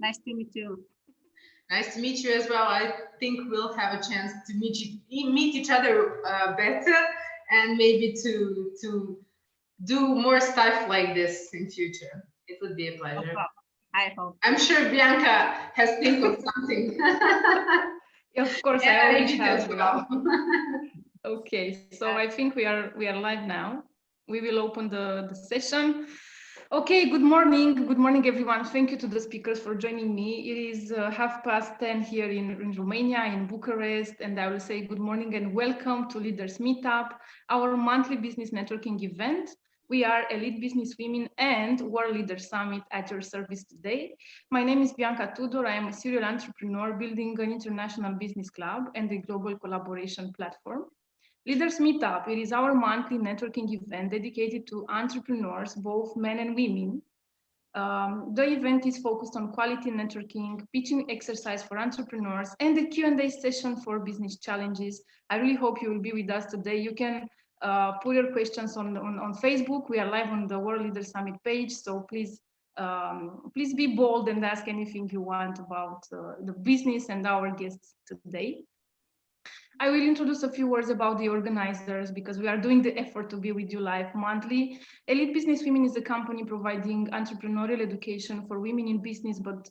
Nice to meet you. Nice to meet you as well. I think we'll have a chance to meet each other better, and maybe to do more stuff like this in future. It would be a pleasure. I hope. I'm sure Bianca has think of something. Of course, I always have. As well. Okay, so I think we are live now. We will open the session. Okay, good morning everyone. Thank you to the speakers for joining me. It is 10:30 here in Romania, in Bucharest, and I will say good morning and welcome to Leaders Meetup, our monthly business networking event. We are Elite Business Women and World Leaders Summit at your service today. My name is Bianca Tudor. I am a serial entrepreneur building an international business club and a global collaboration platform. Leaders Meetup, it is our monthly networking event dedicated to entrepreneurs, both men and women. The event is focused on quality networking, pitching exercise for entrepreneurs, and a Q&A session for business challenges. I really hope you will be with us today. You can put your questions on Facebook. We are live on the World Leaders Summit page, so please be bold and ask anything you want about the business and our guests today. I will introduce a few words about the organizers because we are doing the effort to be with you live monthly. Elite Business Women is a company providing entrepreneurial education for women in business, but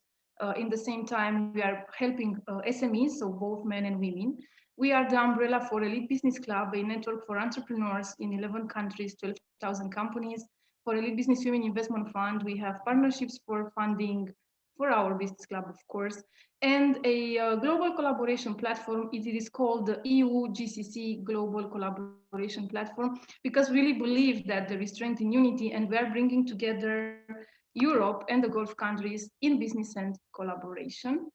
in the same time, we are helping SMEs, so both men and women. We are the umbrella for Elite Business Club, a network for entrepreneurs in 11 countries, 12,000 companies. For Elite Business Women Investment Fund, we have partnerships for funding for our business club, of course, and a global collaboration platform. It is called the EU GCC Global Collaboration Platform, because we really believe that there is strength in unity, and we are bringing together Europe and the Gulf countries in business and collaboration.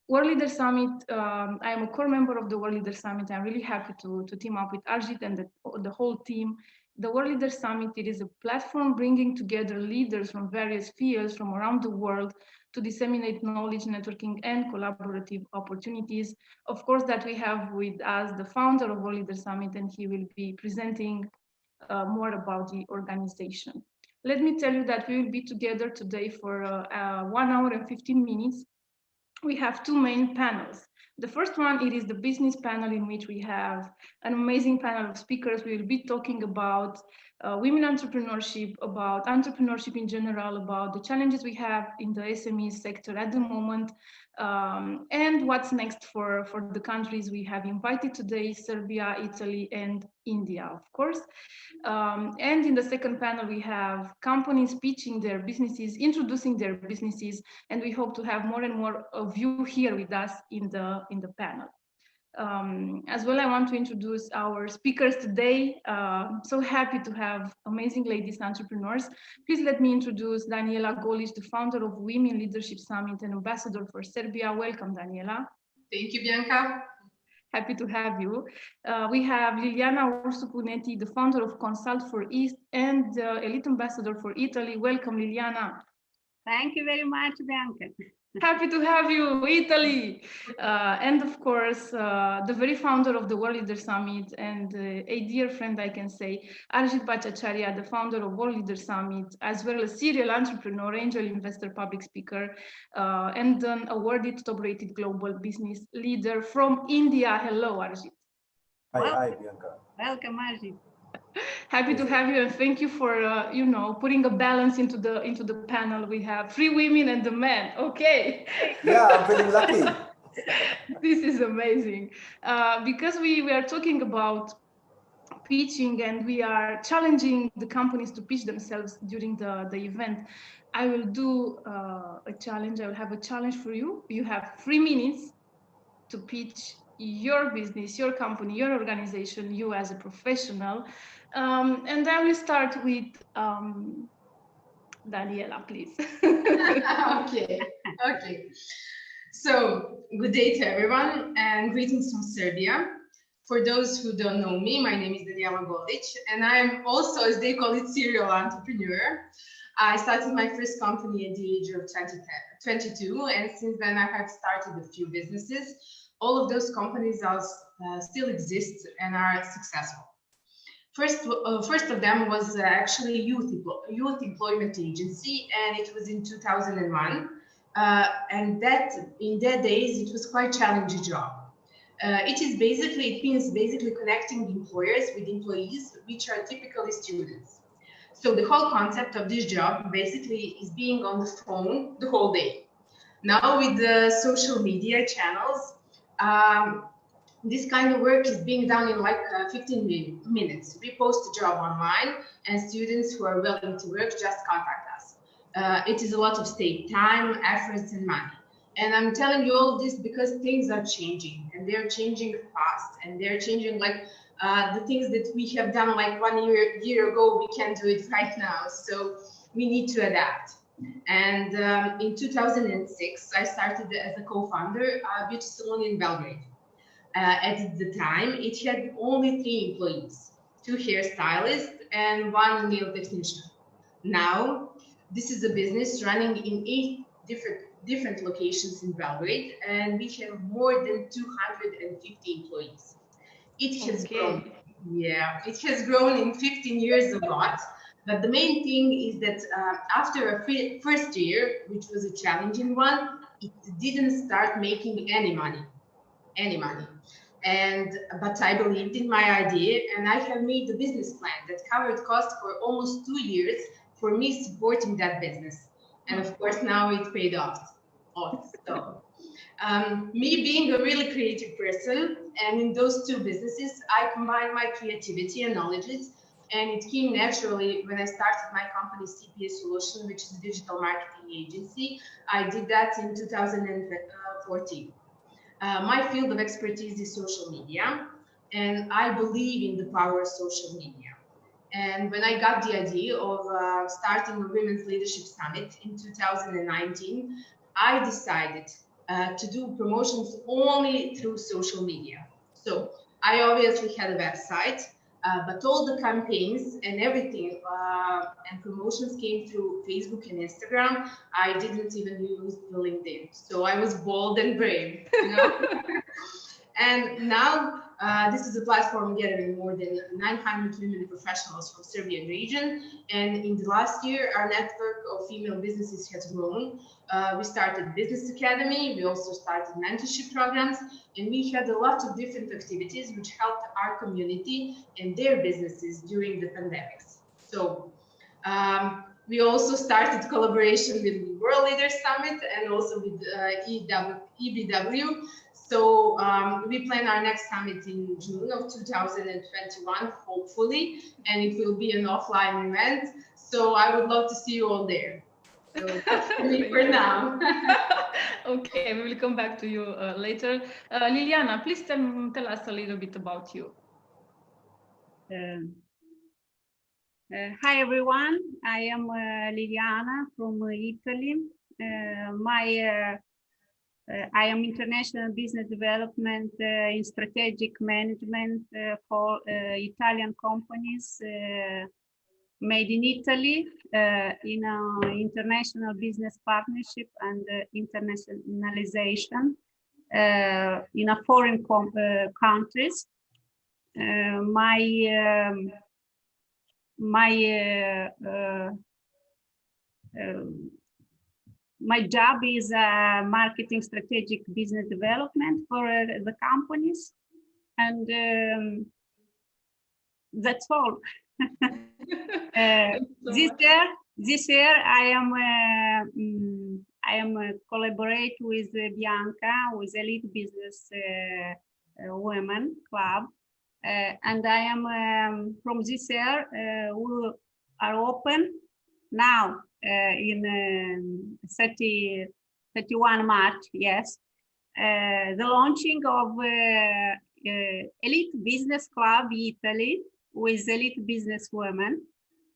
World Leader Summit, I am a core member of the World Leader Summit. I'm really happy to team up with Arjit and the whole team. The World Leader Summit, it is a platform bringing together leaders from various fields from around the world to disseminate knowledge, networking, and collaborative opportunities. Of course, that we have with us the founder of World Leader Summit, and he will be presenting more about the organization. Let me tell you that we will be together today for 1 hour and 15 minutes. We have two main panels. The first one, it is the business panel, in which we have an amazing panel of speakers. We will be talking about women entrepreneurship, about entrepreneurship in general, about the challenges we have in the SME sector at the moment, and what's next for the countries we have invited today, Serbia, Italy, and India, of course. And in the second panel, we have companies pitching their businesses, introducing their businesses, and we hope to have more and more of you here with us in the panel. As well, I want to introduce our speakers today. So happy to have amazing ladies entrepreneurs. Please let me introduce Daniela Golic, the founder of Women Leadership Summit and ambassador for Serbia. Welcome, Daniela. Thank you, Bianca. Happy to have you. We have Liliana Ursupunetti, the founder of Consult for East and Elite Ambassador for Italy. Welcome, Liliana. Thank you very much, Bianca. Happy to have you, Italy. And of course, the very founder of the World Leader Summit and a dear friend, I can say, Arjit Bhattacharya, the founder of World Leader Summit, as well as serial entrepreneur, angel investor, public speaker, and an awarded top-rated global business leader from India. Hello, Arjit. Hi, Bianca. Welcome, Arjit. Happy to have you, and thank you for putting a balance into the panel. We have 3 women and a man. Okay. Yeah, I'm feeling lucky. This is amazing because we are talking about pitching, and we are challenging the companies to pitch themselves during the event. I will do a challenge. I will have a challenge for you. You have 3 minutes to pitch your business, your company, your organization, you as a professional. And I will start with Daniela, please. Okay. So, good day to everyone and greetings from Serbia. For those who don't know me, my name is Daniela Golic, and I'm also, as they call it, serial entrepreneur. I started my first company at the age of 22, and since then I have started a few businesses. All of those companies still exist and are successful. First of them was actually youth employment agency, and it was in 2001. and that in that days it was quite challenging job. It means basically connecting employers with employees, which are typically students. So the whole concept of this job basically is being on the phone the whole day. Now with the social media channels, this kind of work is being done in like 15 minutes. We post a job online and students who are willing to work just contact us. It is a lot of stake, time, efforts, and money. And I'm telling you all this because things are changing, and they're changing fast, and they're changing like the things that we have done like 1 year ago, we can't do it right now. So we need to adapt. And in 2006, I started as a co-founder a beauty salon in Belgrade. At the time, it had only 3 employees, 2 hairstylists and 1 nail technician. Now, this is a business running in 8 different locations in Belgrade, and we have more than 250 employees. It has grown. Yeah, it has grown in 15 years a lot. But the main thing is that after a first year, which was a challenging one, it didn't start making any money. But I believed in my idea, and I have made a business plan that covered costs for almost 2 years for me supporting that business. And of course, now it paid off. So, me being a really creative person, and in those 2 businesses, I combined my creativity and knowledges, and it came naturally when I started my company CPA Solution, which is a digital marketing agency. I did that in 2014. My field of expertise is social media, and I believe in the power of social media. And when I got the idea of starting a Women's Leadership Summit in 2019, I decided to do promotions only through social media. So I obviously had a website, but all the campaigns and everything and promotions came through Facebook and Instagram. I didn't even use the LinkedIn. So I was bold and brave, you know? And now this is a platform gathering more than 900 women professionals from Serbian region. And in the last year, our network of female businesses has grown. We started Business Academy. We also started mentorship programs. And we had a lot of different activities which helped our community and their businesses during the pandemics. So we also started collaboration with the World Leaders Summit and also with EBW. So we plan our next summit in June of 2021, hopefully, and it will be an offline event. So I would love to see you all there. So that's for me for now. Okay, we will come back to you later. Liliana, please tell us a little bit about you. Hi, everyone. I am Liliana from Italy. I am international business development in strategic management for Italian companies made in Italy in international business partnership and internationalization in a foreign countries. My job is marketing strategic business development for the companies, and that's all. This year I am collaborate with Bianca with Elite Business Women Club, and I am from this year we are open now in 31 March, yes, the launching of Elite Business Club Italy with Elite Business Women,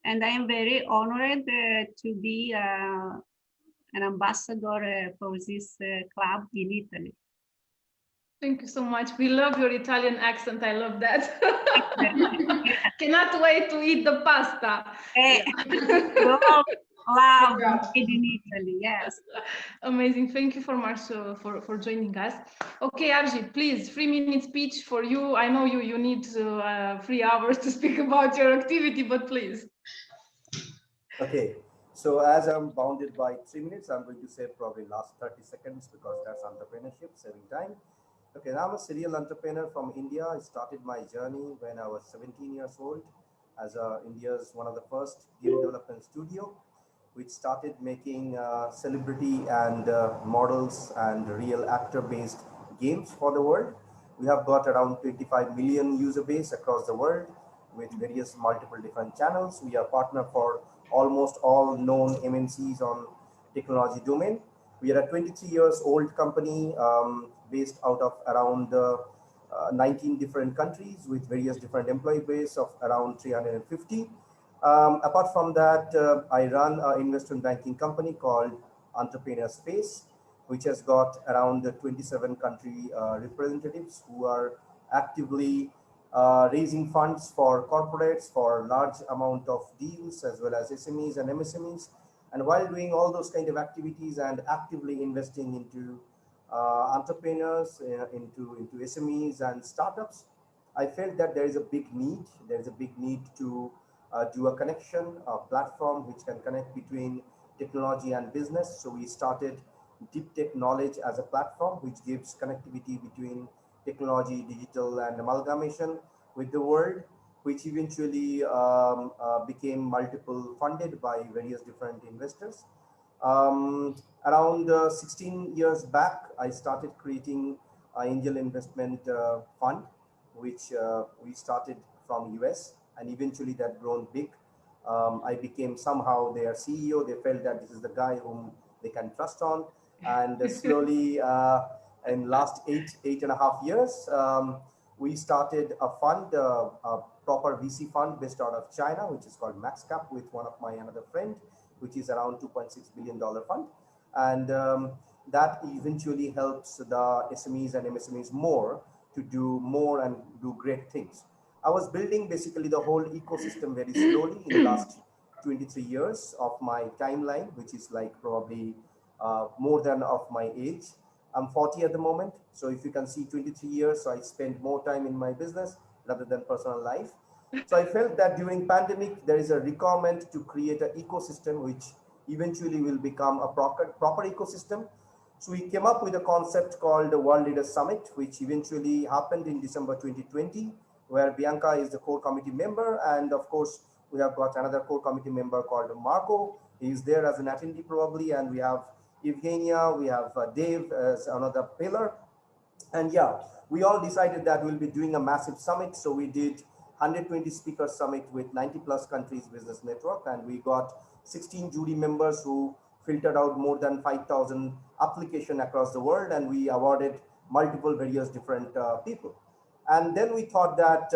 and I am very honored to be an ambassador for this club in Italy. Thank you so much. We love your Italian accent. I love that. Cannot wait to eat the pasta. Love made in Italy, yes. Amazing. Thank you so much for joining us. Okay, Arjit, please, 3-minute speech for you. I know you need 3 hours to speak about your activity, but please. Okay. So as I'm bounded by 3 minutes, I'm going to say probably last 30 seconds because that's entrepreneurship, saving time. Okay, I'm a serial entrepreneur from India. I started my journey when I was 17 years old as India's one of the first game development studio, which started making celebrity and models and real actor-based games for the world. We have got around 25 million user base across the world with various multiple different channels. We are partner for almost all known MNCs on technology domain. We are a 23 years old company based out of around 19 different countries with various different employee base of around 350. Apart from that, I run an investment banking company called Entrepreneur Space, which has got around 27 country representatives who are actively raising funds for corporates for large amount of deals as well as SMEs and MSMEs. And while doing all those kind of activities and actively investing into entrepreneurs, into SMEs and startups, I felt that there is a big need. There is a big need to do a connection, a platform which can connect between technology and business. So we started Deep Tech Knowledge as a platform which gives connectivity between technology, digital, and amalgamation with the world, which eventually became multiple funded by various different investors. Around 16 years back, I started creating an angel investment fund, which we started from US, and eventually that grown big. I became somehow their CEO. They felt that this is the guy whom they can trust on. And slowly, in last eight and a half years, we started a fund, a proper VC fund based out of China, which is called MaxCap with one of my another friend, which is around $2.6 billion fund. And that eventually helps the SMEs and MSMEs more to do more and do great things. I was building basically the whole ecosystem very slowly in the last 23 years of my timeline, which is like probably more than of my age. I'm 40 at the moment. So if you can see 23 years, so I spend more time in my business rather than personal life. So I felt that during pandemic, there is a requirement to create an ecosystem which eventually will become a proper ecosystem. So we came up with a concept called the World Leaders Summit, which eventually happened in December 2020, where Bianca is the core committee member. And of course, we have got another core committee member called Marco. He is there as an attendee probably. And we have Evgenia, we have Dave as another pillar. And yeah, we all decided that we'll be doing a massive summit. So we did 120 speaker summit with 90 plus countries business network. And we got 16 jury members who filtered out more than 5,000 applications across the world. And we awarded multiple various different people. And then we thought that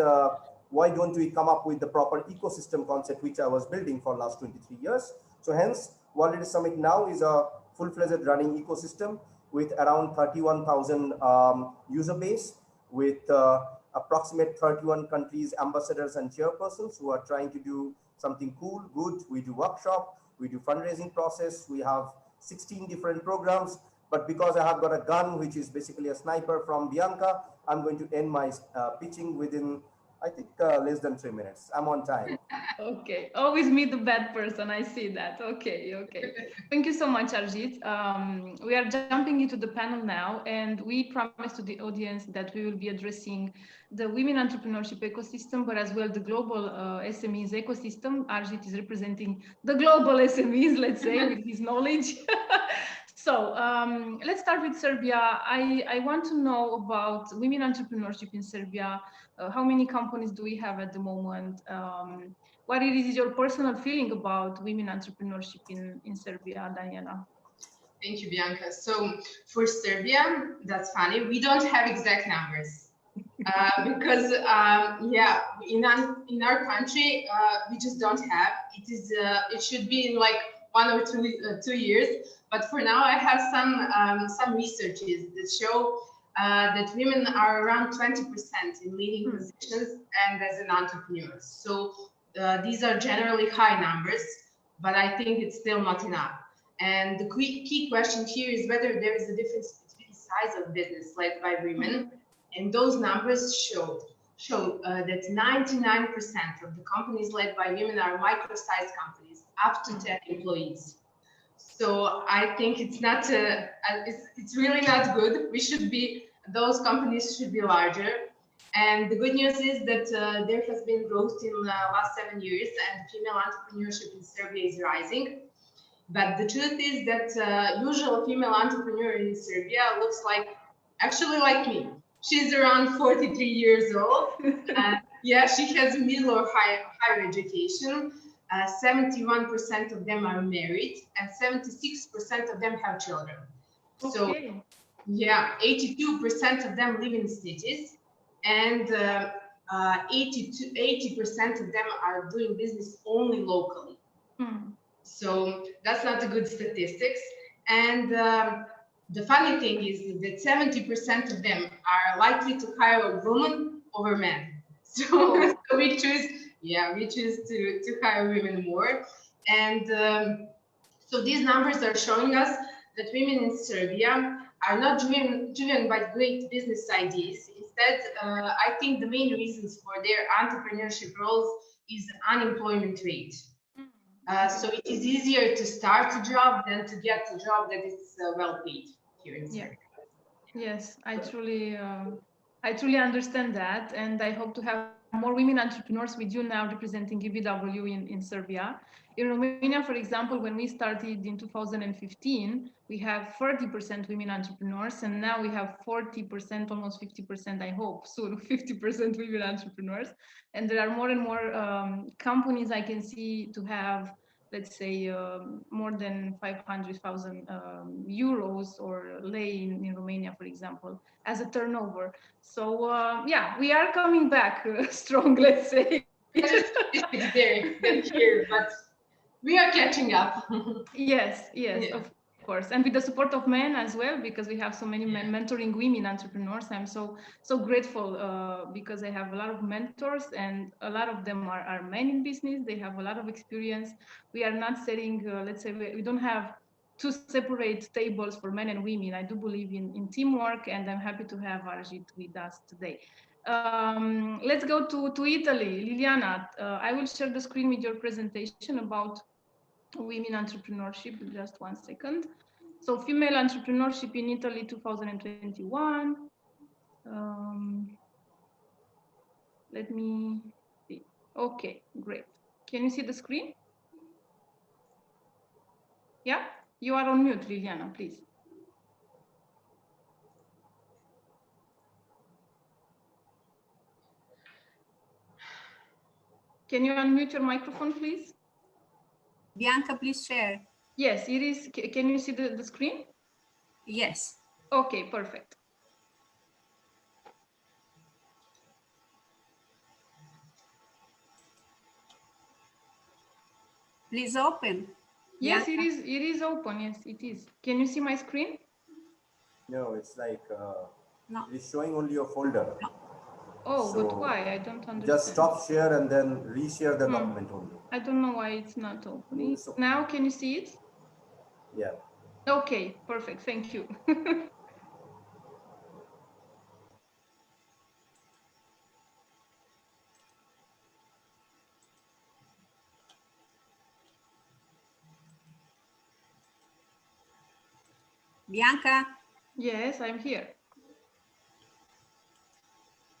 why don't we come up with the proper ecosystem concept, which I was building for last 23 years. So hence, World Leaders Summit now is a full-fledged running ecosystem with around 31,000 user base, with approximate 31 countries, ambassadors and chairpersons who are trying to do something cool, good. We do workshop, we do fundraising process. We have 16 different programs, but because I have got a gun, which is basically a sniper from Bianca, I'm going to end my pitching within, I think, less than 3 minutes. I'm on time. Okay, always me the bad person. I see that. Okay. Thank you so much, Arjit. We are jumping into the panel now, and we promise to the audience that we will be addressing the women entrepreneurship ecosystem, but as well the global SMEs ecosystem. Arjit is representing the global SMEs, let's say, with his knowledge. So let's start with Serbia. I want to know about women entrepreneurship in Serbia. How many companies do we have at the moment? What is your personal feeling about women entrepreneurship in Serbia, Daniela? Thank you, Bianca. So for Serbia, that's funny. We don't have exact numbers because, yeah, in our country, we just don't have. It should be in like 1 or 2 years. But for now, I have some researches that show that women are around 20% in leading positions and as an entrepreneur. So these are generally high numbers, but I think it's still not enough. And the key question here is whether there is a difference between size of business led by women. And those numbers show that 99% of the companies led by women are micro-sized companies. up to 10 employees. So I think it's not, it's really not good. Those companies should be larger. And the good news is that there has been growth in the last 7 years, and female entrepreneurship in Serbia is rising. But the truth is that usual female entrepreneur in Serbia looks actually like me. She's around 43 years old. Yeah, she has middle or higher education. 71% of them are married, and 76% of them have children. Okay. So, yeah, 82% of them live in cities, and 80% of them are doing business only locally. So that's not a good statistics. And the funny thing is that 70% of them are likely to hire a woman over men. So, we choose to hire women more. And so these numbers are showing us that women in Serbia are not driven by great business ideas. Instead, I think the main reasons for their entrepreneurship roles is unemployment rate. So it is easier to start a job than to get a job that is well paid here in Serbia. Yes, I truly understand that, and I hope to have more women entrepreneurs with you now representing EBW in Serbia. In Romania, for example, when we started in 2015, we have 30% women entrepreneurs, and now we have 40%, almost 50%, I hope, soon 50% women entrepreneurs. And there are more and more companies I can see to have, let's say, more than 500,000 euros or lei in Romania, for example, as a turnover. So yeah, we are coming back strong, let's say. It's there, here, but we are catching up. Yes, of course, and with the support of men as well, because we have so many men mentoring women entrepreneurs. I'm so grateful because I have a lot of mentors, and a lot of them are men in business. They have a lot of experience. We are not setting, let's say, we don't have two separate tables for men and women. I do believe in teamwork, and I'm happy to have Arjit with us today. Let's go to Italy. Liliana, I will share the screen with your presentation about women entrepreneurship. Just 1 second. So female entrepreneurship in Italy 2021. Let me see. Okay, great. Can you see the screen? Yeah, you are on mute, Liliana, please. Can you unmute your microphone, please? Bianca, please share. Yes, it is. Can you see the screen? Yes. Okay, perfect. Please open. Yes, Bianca? it is open. Yes, it is. Can you see my screen? No, it's like No. it's showing only your folder. No. Oh, So but why? I don't understand. just stop share and then reshare the document only. I don't know why it's not opening. So, now, can you see it? yeah. Okay, perfect. Thank you. Bianca? Yes, I'm here.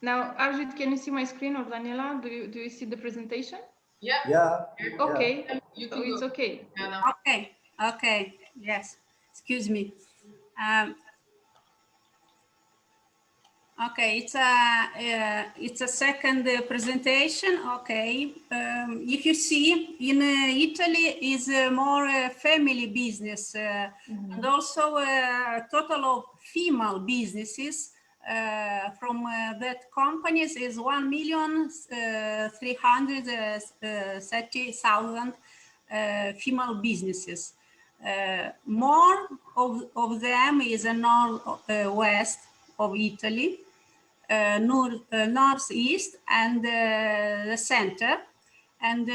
Now, Arjit, can you see my screen, or Daniela? Do you see the presentation? Yeah. Yeah. Okay. Yeah. You can So it's go. okay. Okay. Okay. Yes. Excuse me. Okay, it's a second presentation. Okay, if you see, in Italy is more family business, and also a total of female businesses from that companies is 1,330,000 female businesses. More of them is in northwest of Italy. Northeast and the center, and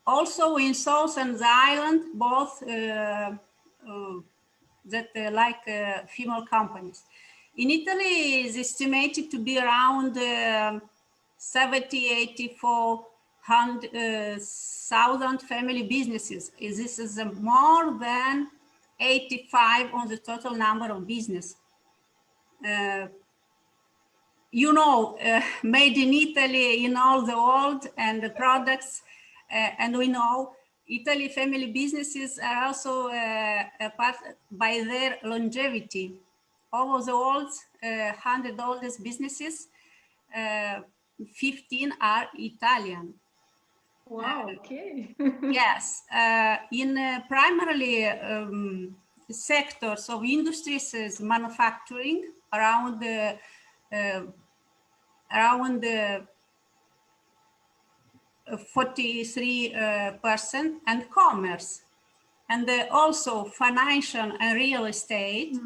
also in South and the island, both that like female companies. In Italy, is estimated to be around 84 100,000 family businesses. This is more than 85 on the total number of business. Made in Italy in all the world, and the products, and we know Italy family businesses are also part by their longevity. Over the world, 100 oldest businesses, 15 are Italian. Wow, okay. Yes, in primarily sectors of industries is manufacturing, around 43%, and commerce, and also financial and real estate,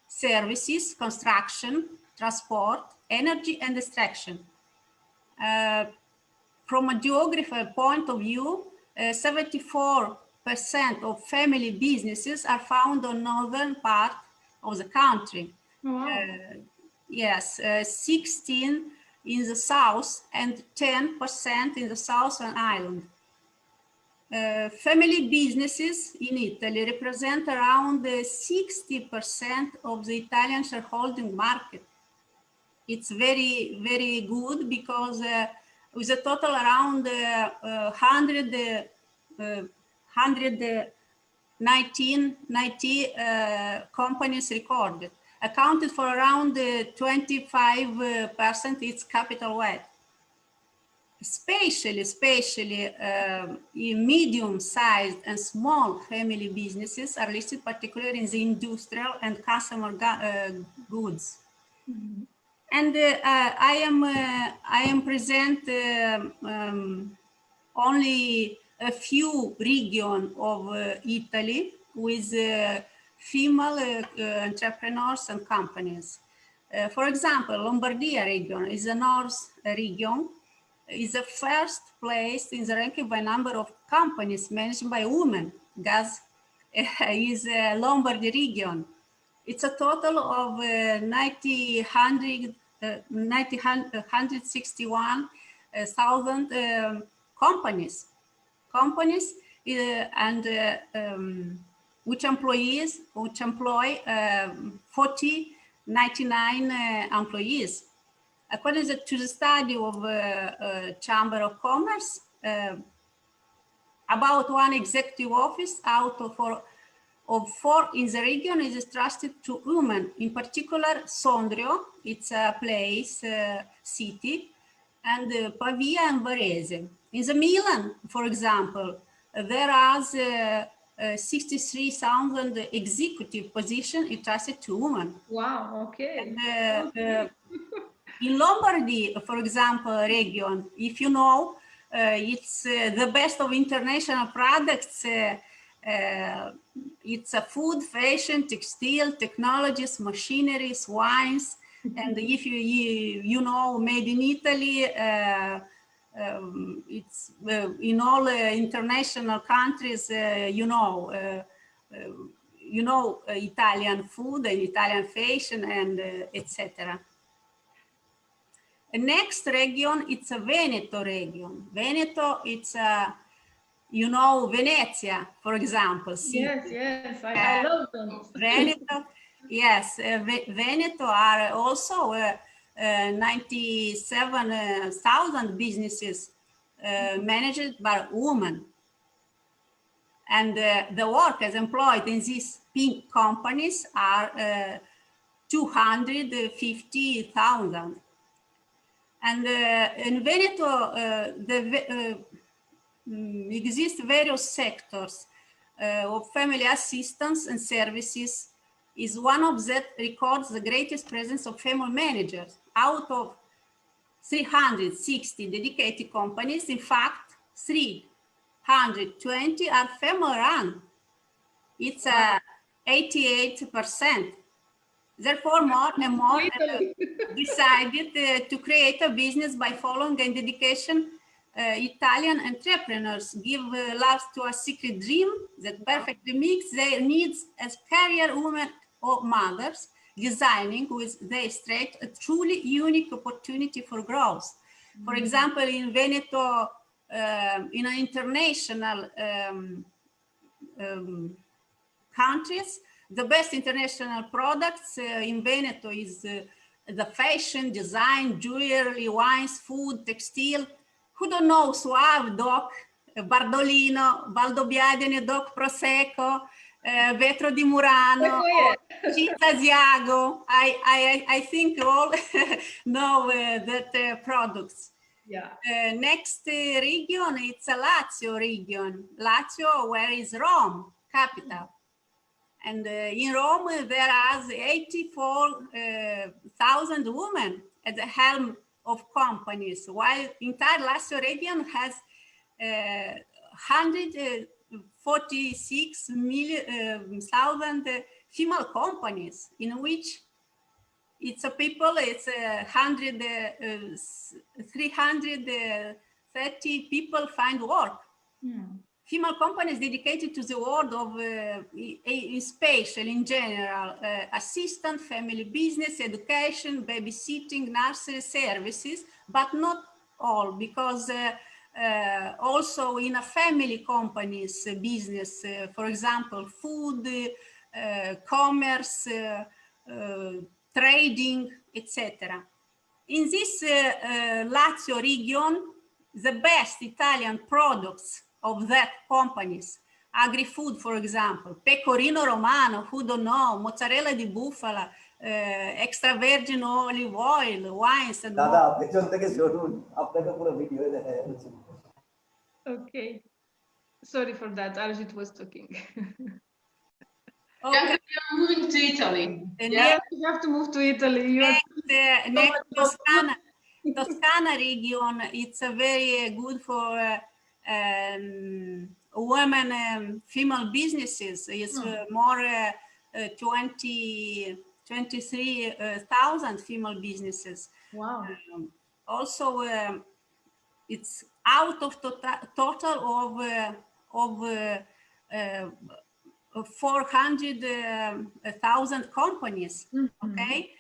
services, construction, transport, energy, and extraction. From a geographical point of view, 74% of family businesses are found on northern part of the country. Wow. Yes, 16 in the south and 10% in the southern island. Family businesses in Italy represent around 60% of the Italian shareholding market. It's very, very good because with a total around 190 companies recorded, accounted for around 25% its capital weight. Especially in medium-sized and small family businesses are listed particularly in the industrial and consumer goods. Mm-hmm. And I am present only a few regions of Italy with female entrepreneurs and companies. For example, Lombardia region is the north region, is the first place in the ranking by number of companies managed by women. Gas is Lombardy region. It's a total of 161,000 companies, and which employ 99 employees. According to the study of Chamber of Commerce, about one executive office out of four in the region is trusted to women, in particular Sondrio, it's a place, city, and Pavia and Varese. In the Milan, for example, there are 63,000 executive positions entrusted to women. Wow, okay. And, in Lombardy, for example, region, if you know, it's the best of international products. It's a food, fashion, textile, technologies, machineries, wines, and if you know, made in Italy, it's in all international countries. Italian food and Italian fashion and etc. The next region, it's a Veneto region. Veneto, it's a, Venezia, for example. Yes, I love them. Veneto, yes, Veneto are also 97,000 businesses managed by women. And the workers employed in these pink companies are 250,000. And in Veneto, exist various sectors of family assistance and services. Is one of that records the greatest presence of female managers. Out of 360 dedicated companies, in fact, 320 are female-run. It's 88%. Therefore, more and more decided to create a business by following and dedication. Italian entrepreneurs give life to a secret dream that perfectly meets their needs as career women or mothers, designing with their strength a truly unique opportunity for growth. For example, in Veneto in an international countries. The best international products in Veneto is the fashion, design, jewelry, wines, food, textile. Who don't know Suave, Doc, Bardolino, Valdobbiadene, Doc Prosecco, Vetro di Murano, Cinta Asiago. I think all know that products. Yeah. Next region, it's a Lazio region. Lazio, where is Rome, capital. And in Rome, there are 84,000 women at the helm of companies, while entire Lazio region has 146,000 female companies, in which it's 330 people find work. Female companies dedicated to the world of spatial in general, assistant, family business, education, babysitting, nursery services, but not all, because also in a family companies business, for example, food, commerce, trading, etc. In this Lazio region, the best Italian products of that companies, agri-food, for example, pecorino romano, who don't know, mozzarella di bufala, extra virgin olive oil, wines, and more. Okay. Sorry for that. Arjit was talking. Okay. You're moving to Italy. Yeah, you have to move to Italy. Next Toscana. Toscana region, it's a very good for women, female businesses. It's more 23,000 female businesses. Wow. Also, it's out of total of 400,000 companies. Okay,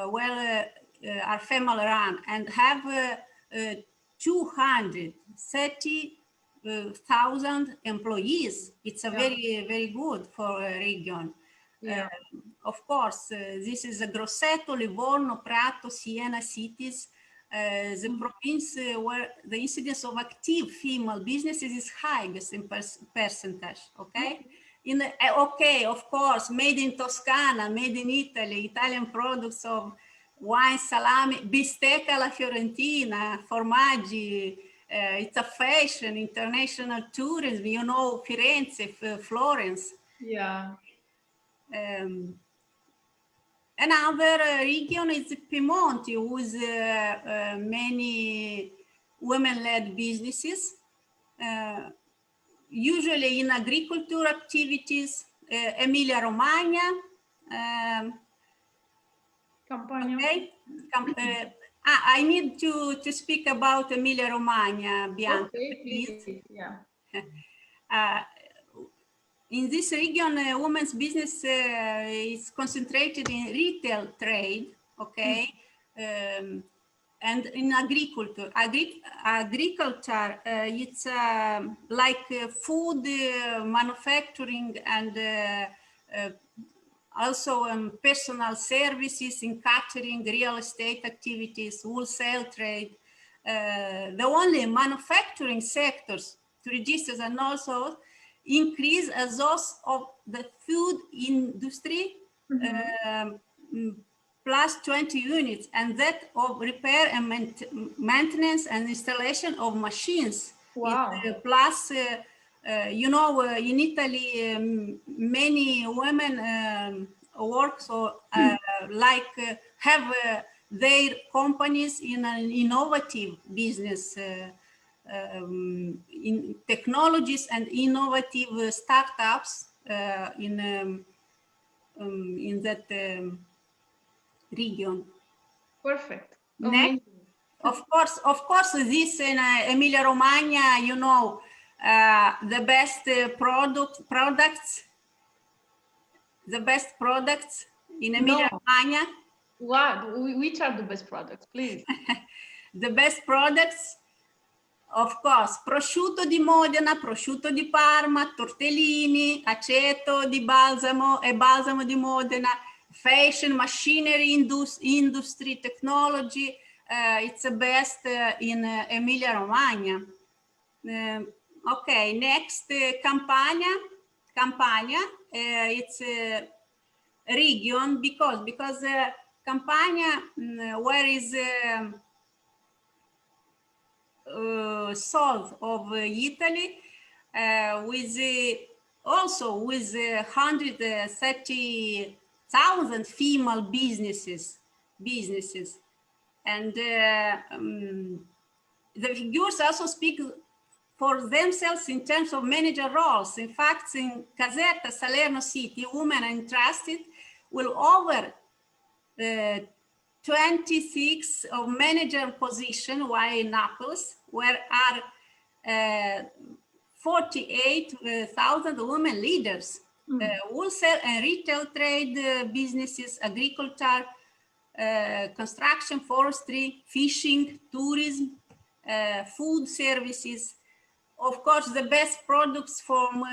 well. Are family run and have 230,000 employees. It's a very good for a region. Of course, this is a Grosseto, Livorno, Prato, Siena cities, the province where the incidence of active female businesses is highest in percentage. Okay. Okay, of course, made in Toscana, made in Italy, Italian products of wine, salami, bistecca alla fiorentina, formaggi, it's a fashion, international tourism, you know, Firenze, Florence. Yeah. Another region is Piemonte, with many women-led businesses, usually in agriculture activities, Emilia-Romagna, Campania. Okay. I need to speak about Emilia-Romagna, Bianca, okay, please. Yeah. In this region, women's business is concentrated in retail trade, okay, and in agriculture. Agriculture, it's like food manufacturing and also personal services in catering, real estate activities, wholesale trade. The only manufacturing sectors to register and also increase as those of the food industry, plus 20 units, and that of repair and maintenance and installation of machines. Wow. Plus, you know, in Italy, many women work, so like have their companies in an innovative business, in technologies and innovative startups in that region. Perfect. Next, of course, this in Emilia-Romagna, you know, the best products in Emilia-Romagna. What? Which are the best products, please? The best products Of course, prosciutto di Modena, prosciutto di Parma, tortellini, aceto di Balsamo e balsamo di Modena, fashion, machinery, industry, technology. It's the best in Emilia-Romagna. Okay, next, Campania. Campania, it's a region because Campania, where is south of Italy, with also with 130,000 female businesses, and the figures also speak for themselves in terms of manager roles. In fact, in Caserta, Salerno City, women entrusted will over 26 of manager position, while in Naples, where are 48,000 women leaders. Wholesale and retail trade businesses, agriculture, construction, forestry, fishing, tourism, food services. Of course, the best products from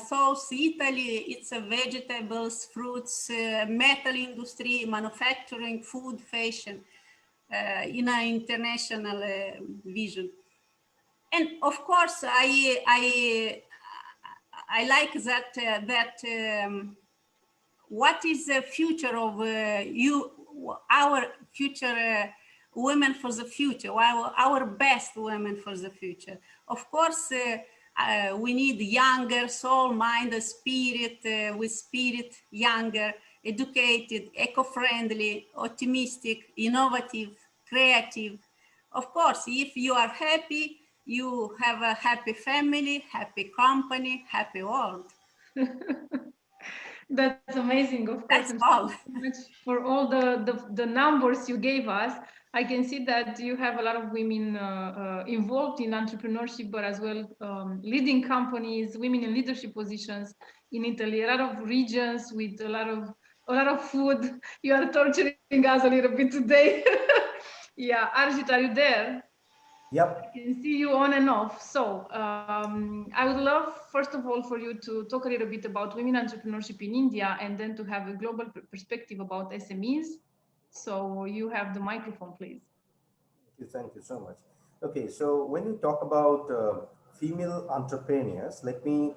South Italy, it's vegetables, fruits, metal industry, manufacturing, food, fashion, in an international vision. And of course, I like that what is the future of our future women for the future, our best women for the future. Of course, we need younger soul, mind, spirit, with spirit, younger, educated, eco-friendly, optimistic, innovative, creative. Of course, if you are happy, you have a happy family, happy company, happy world. That's amazing, of course. That's all. Thank you so much for all the numbers you gave us. I can see that you have a lot of women involved in entrepreneurship, but as well leading companies, women in leadership positions in Italy. A lot of regions with a lot of food. You are torturing us a little bit today. Yeah, Arjit, are you there? Yep. I can see you on and off. So I would love, first of all, for you to talk a little bit about women entrepreneurship in India, and then to have a global perspective about SMEs. So you have the microphone, please. Thank you so much. Okay, so when you talk about female entrepreneurs, let me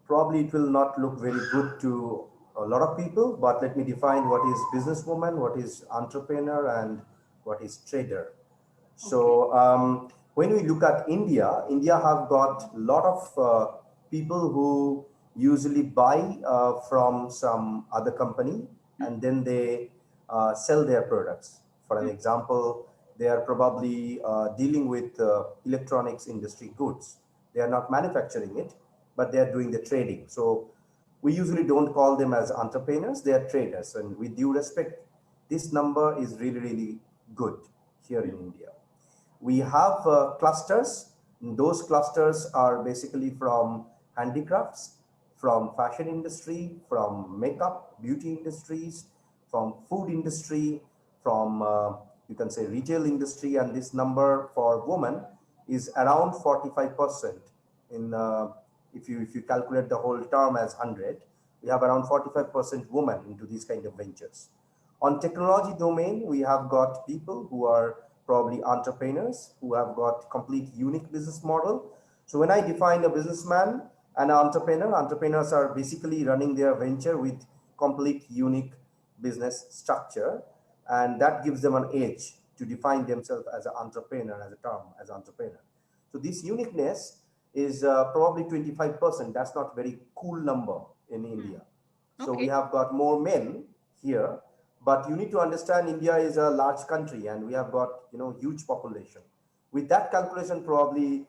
probably it will not look very good to a lot of people, but let me define what is businesswoman, what is entrepreneur, and what is trader. So when we look at India, India have got a lot of people who usually buy from some other company and then they sell their products. For an example, they are probably dealing with electronics industry goods. They are not manufacturing it, but they are doing the trading. So we usually don't call them as entrepreneurs, they are traders. And with due respect, this number is really, really good here in India. We have clusters. Those clusters are basically from handicrafts, from fashion industry, from makeup, beauty industries, from food industry, from you can say retail industry, and this number for women is around 45%. In if you calculate the whole term as 100, we have around 45% women into these kind of ventures. On technology domain, we have got people who are probably entrepreneurs who have got complete unique business model. So when I define a businessman and an entrepreneur, entrepreneurs are basically running their venture with complete unique business structure, and that gives them an edge to define themselves as an entrepreneur, as a term, as entrepreneur. So this uniqueness is probably 25%. That's not very cool number in India. So we have got more men here, but you need to understand India is a large country and we have got, huge population. With that calculation, probably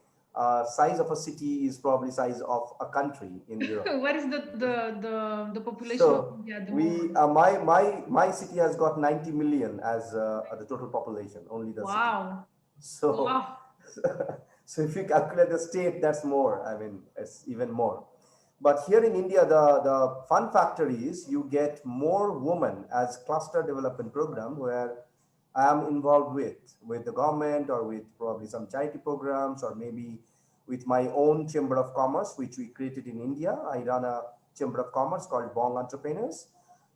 size of a city is probably size of a country in Europe. What is the population So of India at the moment? my city has got 90 million as the total population, only the Wow. city. So, wow. So if you calculate the state, that's more. I mean, it's even more. But here in India, the fun factor is you get more women as cluster development program, where I am involved with the government or with probably some charity programs or maybe with my own chamber of commerce, which we created in India. I run a chamber of commerce called Bong Entrepreneurs.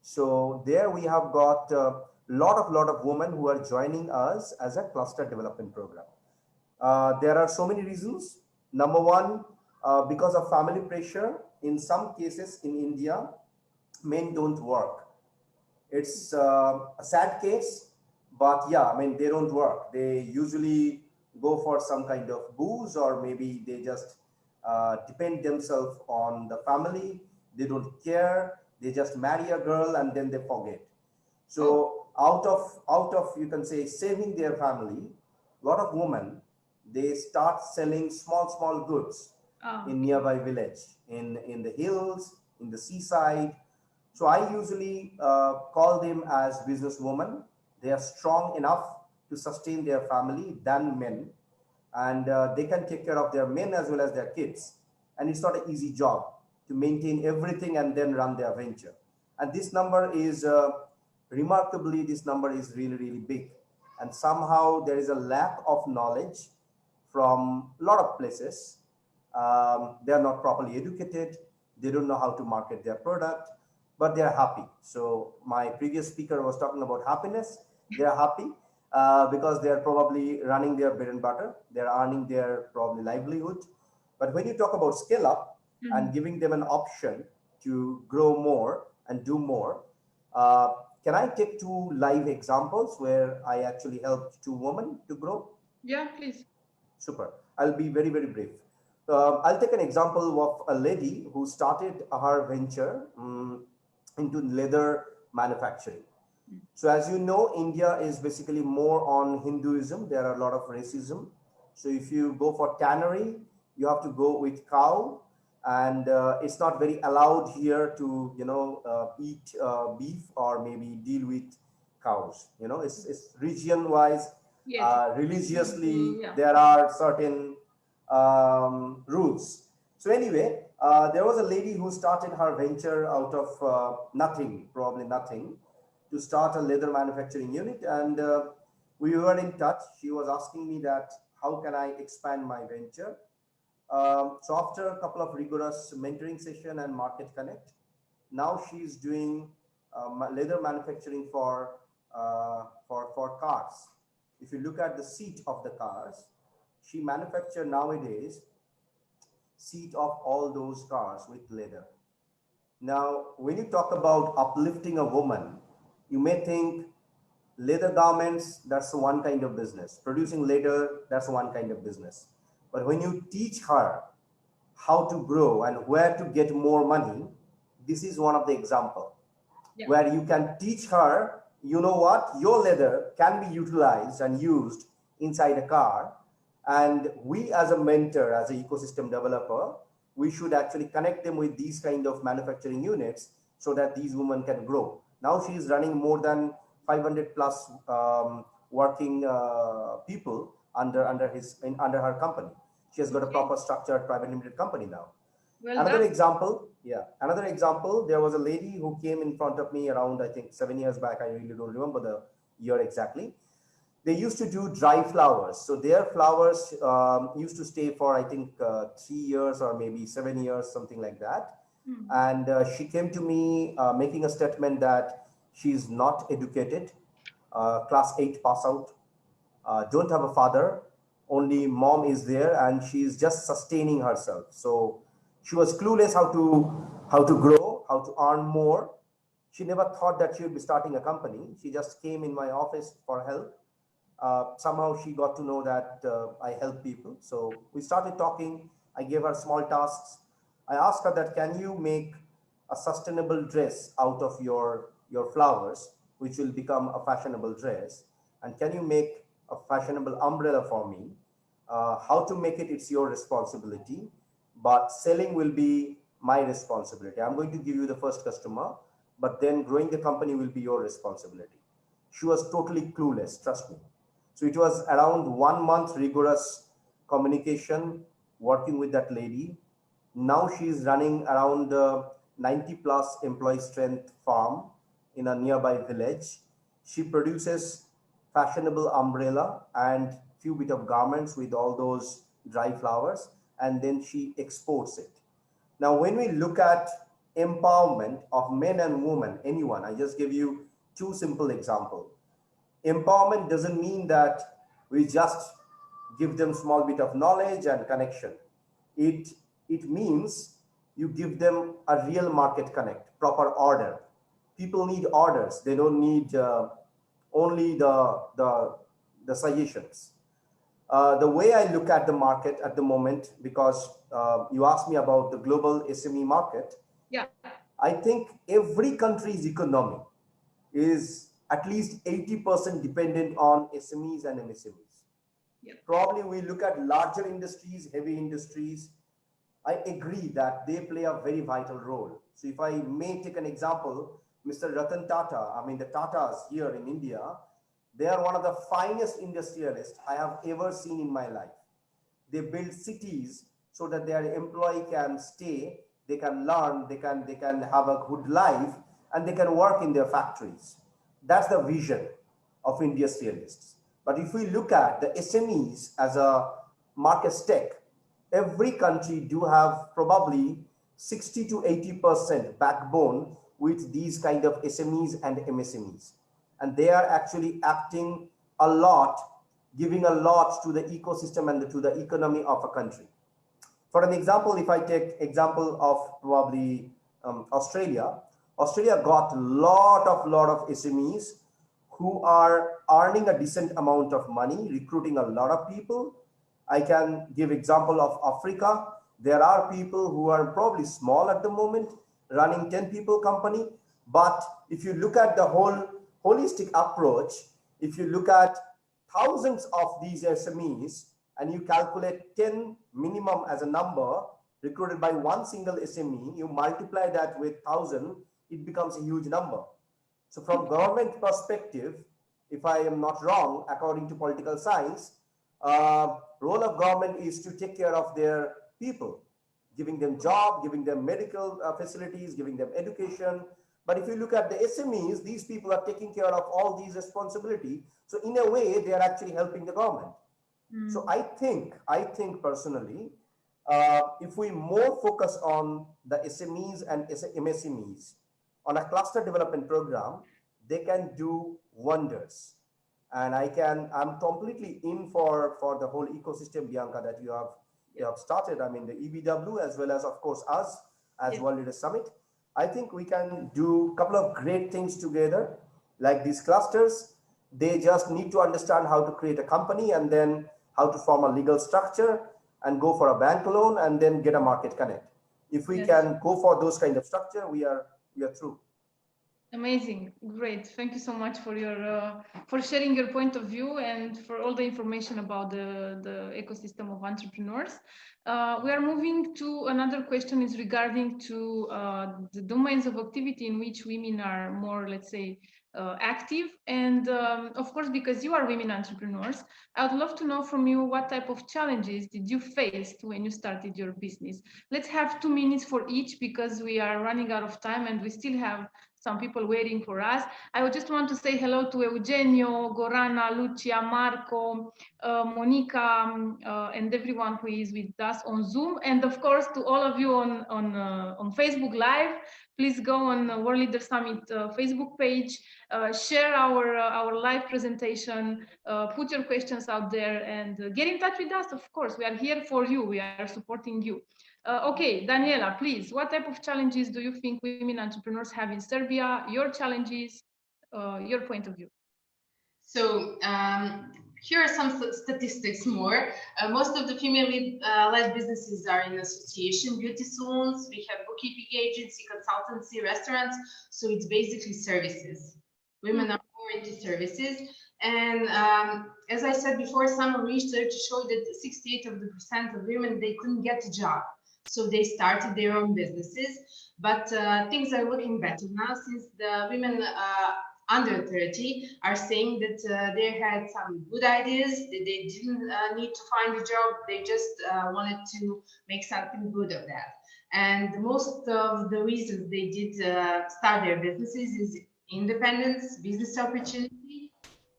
So there we have got a lot of women who are joining us as a cluster development program. There are so many reasons. Number one, because of family pressure, in some cases in India, men don't work. It's a sad case, but yeah, I mean, they don't work. They usually go for some kind of booze, or maybe they just depend themselves on the family. They don't care. They just marry a girl and then they forget. So out of you can say saving their family, a lot of women, they start selling small goods in nearby village, in the hills, in the seaside. So I usually call them as businesswomen. They are strong enough to sustain their family than men, and they can take care of their men as well as their kids. And it's not an easy job to maintain everything and then run their venture. And this number is remarkably, this number is really big. And somehow there is a lack of knowledge from a lot of places. They are not properly educated. They don't know how to market their product, but they are happy. So my previous speaker was talking about happiness. They are happy because they are probably running their bread and butter. They are earning their probably livelihood. But when you talk about scale up and giving them an option to grow more and do more, can I take two live examples where I actually helped two women to grow? Yeah, please. Super. I'll be very brief. I'll take an example of a lady who started her venture into leather manufacturing. So as you know, India is basically more on Hinduism. There are a lot of racism. So if you go for tannery, you have to go with cow, and it's not very allowed here to eat beef or maybe deal with cows. It's region wise. Yes. Religiously, Yeah. there are certain rules. So anyway, there was a lady who started her venture out of nothing, probably nothing, to start a leather manufacturing unit. And we were in touch. She was asking me that, how can I expand my venture? So after a couple of rigorous mentoring session and market connect, now she's doing leather manufacturing for cars. If you look at the seat of the cars, she manufactures nowadays seat of all those cars with leather. Now, when you talk about uplifting a woman, you may think leather garments, that's one kind of business. Producing leather, that's one kind of business. But when you teach her how to grow and where to get more money, this is one of the example where you can teach her, you know what, your leather can be utilized and used inside a car. And we as a mentor, as an ecosystem developer, we should actually connect them with these kind of manufacturing units so that these women can grow. Now she is running more than 500 plus working people under her company. She has got a proper structured private limited company now. Well, another example, there was a lady who came in front of me around, I think 7 years back. I really don't remember the year exactly. They used to do dry flowers. So their flowers used to stay for, I think, 3 years or maybe 7 years, something like that. And she came to me making a statement that she's not educated, class 8 pass out, don't have a father, only mom is there, and she's just sustaining herself. So she was clueless how to grow, how to earn more. She never thought that she would be starting a company. She just came in my office for help. Somehow she got to know that I help people. So we started talking. I gave her small tasks. I asked her that, can you make a sustainable dress out of your flowers, which will become a fashionable dress? And can you make a fashionable umbrella for me? How to make it, it's your responsibility, but selling will be my responsibility. I'm going to give you the first customer, but then growing the company will be your responsibility. She was totally clueless, trust me. So it was around 1 month rigorous communication, working with that lady. Now she is running around 90 plus employee strength farm in a nearby village. She produces fashionable umbrella and few bit of garments with all those dry flowers, and then she exports it. Now, when we look at empowerment of men and women, anyone, I just give you two simple examples. Empowerment doesn't mean that we just give them small bit of knowledge and connection. It means you give them a real market connect, proper order. People need orders. They don't need only the suggestions. The way I look at the market at the moment, because you asked me about the global SME market, Yeah. I think every country's economy is at least 80% dependent on SMEs and MSMEs. Yeah. Probably we look at larger industries, heavy industries. I agree that they play a very vital role. So if I may take an example, Mr. Ratan Tata, I mean the Tatas here in India, they are one of the finest industrialists I have ever seen in my life. They build cities so that their employee can stay, they can learn, they can have a good life, and they can work in their factories. That's the vision of industrialists. But if we look at the SMEs as a market stake, every country do have probably 60 to 80% backbone with these kind of SMEs and MSMEs. And they are actually acting a lot, giving a lot to the ecosystem and to the economy of a country. For an example, if I take example of probably Australia, Australia got a lot of SMEs who are earning a decent amount of money, recruiting a lot of people. I can give example of Africa. There are people who are probably small at the moment, running 10 people company. But if you look at the whole holistic approach, if you look at thousands of these SMEs and you calculate 10 minimum as a number recruited by one single SME, you multiply that with 1,000, it becomes a huge number. So from government perspective, if I am not wrong, according to political science, role of government is to take care of their people, giving them job, giving them medical facilities, giving them education. But if you look at the SMEs, these people are taking care of all these responsibilities. So in a way, they are actually helping the government. So I think personally, if we more focus on the SMEs and MSMEs on a cluster development program, they can do wonders. And I'm completely in for the whole ecosystem, Bianca, that you have started. I mean, the EBW as well as, of course, us as World Leaders Summit. I think we can do a couple of great things together, like these clusters. They just need to understand how to create a company and then how to form a legal structure and go for a bank loan and then get a market connect. If we can go for those kind of structure, we are through. Amazing, great. Thank you so much for your for sharing your point of view and for all the information about the ecosystem of entrepreneurs. We are moving to another question is regarding to the domains of activity in which women are more, let's say, active. And of course, because you are women entrepreneurs, I would love to know from you what type of challenges did you face when you started your business? Let's have 2 minutes for each because we are running out of time and we still have some people waiting for us. I would just want to say hello to Eugenio, Gorana, Lucia, Marco, Monica, and everyone who is with us on Zoom. And of course, to all of you on Facebook Live, please go on World Leaders Summit Facebook page, share our live presentation, put your questions out there and get in touch with us. Of course, we are here for you. We are supporting you. Okay, Daniela, please, what type of challenges do you think women entrepreneurs have in Serbia? Your challenges, your point of view. So here are some statistics more. Most of the female-led businesses are in association, beauty salons. We have bookkeeping agency, consultancy, restaurants. So it's basically services. Women are more into services. And as I said before, some research showed that 68% of women, they couldn't get a job. So they started their own businesses, but things are looking better now since the women under 30 are saying that they had some good ideas, that they didn't need to find a job, they just wanted to make something good of that. And most of the reasons they did start their businesses is independence, business opportunity,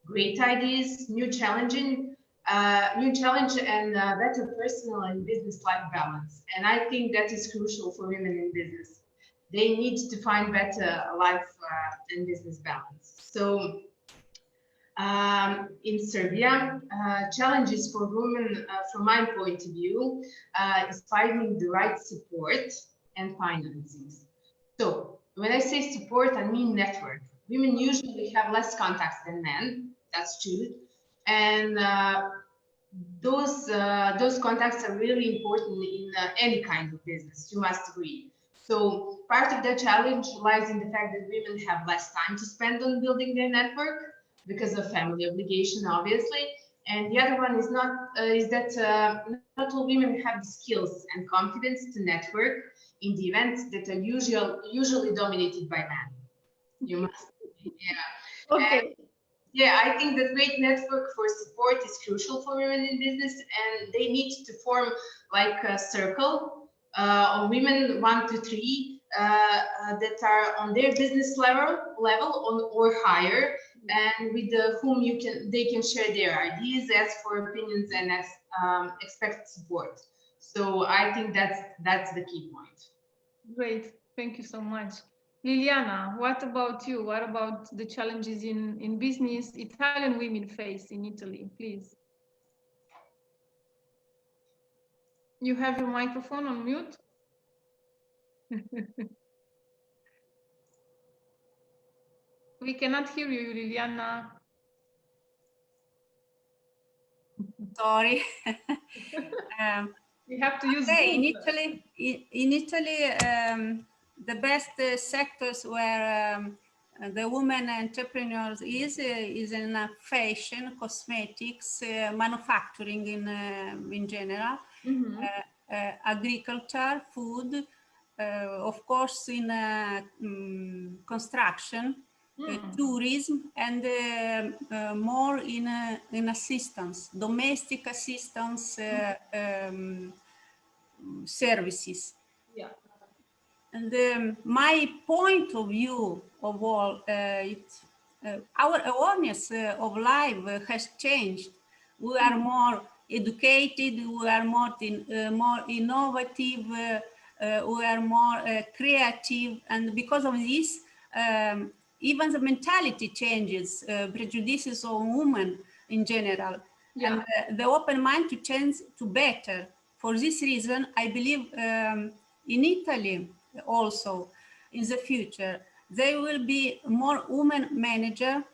great ideas, new challenge and better personal and business life balance. And I think that is crucial for women in business. They need to find better life and business balance. So in Serbia, challenges for women, from my point of view, is finding the right support and financing. So when I say support, I mean network. Women usually have less contacts than men. That's true, and those contacts are really important in any kind of business. You must agree. So part of the challenge lies in the fact that women have less time to spend on building their network because of family obligation, obviously. And the other one is that not all women have the skills and confidence to network in the events that are usually dominated by men. You must, yeah. Okay. And yeah, I think that great network for support is crucial for women in business, and they need to form like a circle of women 1 to 3 that are on their business level or higher, and with whom they can share their ideas, ask for opinions, and expect support. So I think that's the key point. Great, thank you so much. Liliana, what about you? What about the challenges in business Italian women face in Italy, please? You have your microphone on mute. We cannot hear you, Liliana. Sorry. We have to use Okay, Zoom. in Italy, the best sectors where the women entrepreneurs is in fashion, cosmetics, manufacturing in general, agriculture, food, of course in construction, tourism, and more in assistance, domestic assistance services. Yeah. And my point of view of all, our awareness of life has changed. We are more educated, we are more innovative, we are more creative, and because of this, even the mentality changes, prejudices on women in general, and the open mind to change to better. For this reason, I believe in Italy also in the future, there will be more women manager,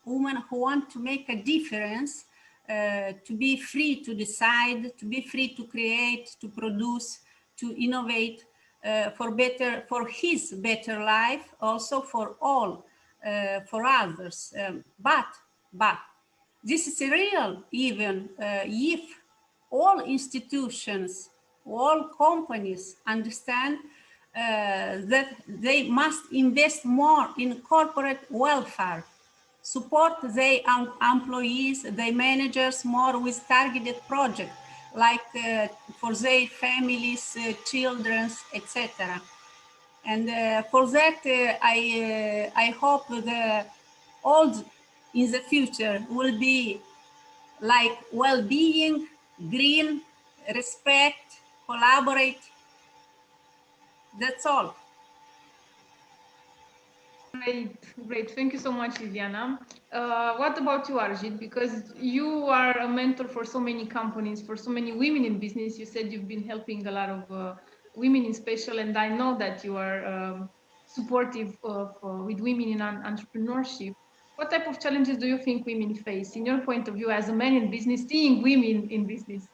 women who want to make a difference, to be free to decide, to be free to create, to produce, to innovate for his better life, also for all, for others. But this is real even if all institutions, all companies understand that they must invest more in corporate welfare, support their employees, their managers more with targeted projects, like for their families, children, etc. And for that, I hope the all in the future will be like well-being, green, respect, collaborate. That's all. Great. Thank you so much, Liliana. What about you, Arjit? Because you are a mentor for so many companies, for so many women in business. You said you've been helping a lot of women in special, and I know that you are supportive with women in entrepreneurship. What type of challenges do you think women face, in your point of view, as a man in business, seeing women in business?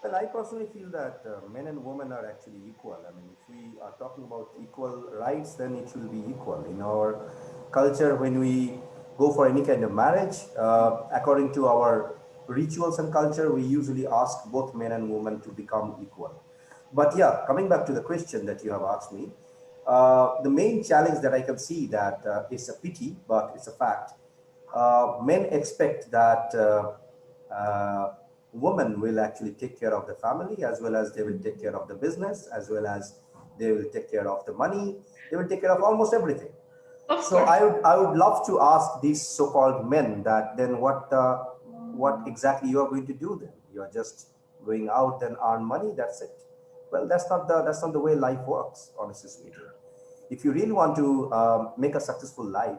Well, I personally feel that men and women are actually equal. I mean, if we are talking about equal rights, then it will be equal. In our culture, when we go for any kind of marriage, according to our rituals and culture, we usually ask both men and women to become equal. But yeah, coming back to the question that you have asked me, the main challenge that I can see that is a pity, but it's a fact. Men expect that women will actually take care of the family, as well as they will take care of the business, as well as they will take care of the money, they will take care of almost everything. Of So course. I would love to ask these so-called men that then what exactly you are going to do then? You are just going out and earn money, that's it. Well, that's not the way life works, honestly speaking. If you really want to make a successful life,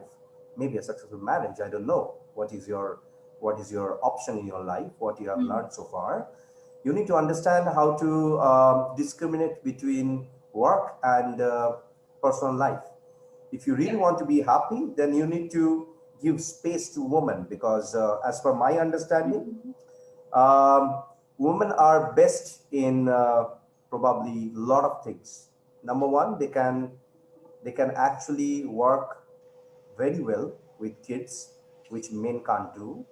maybe a successful marriage, I don't know what is your option in your life, what you have learned so far. You need to understand how to discriminate between work and personal life. If you really want to be happy, then you need to give space to women, because as per my understanding, um, women are best in probably a lot of things. Number one, they can actually work very well with kids, which men can't do.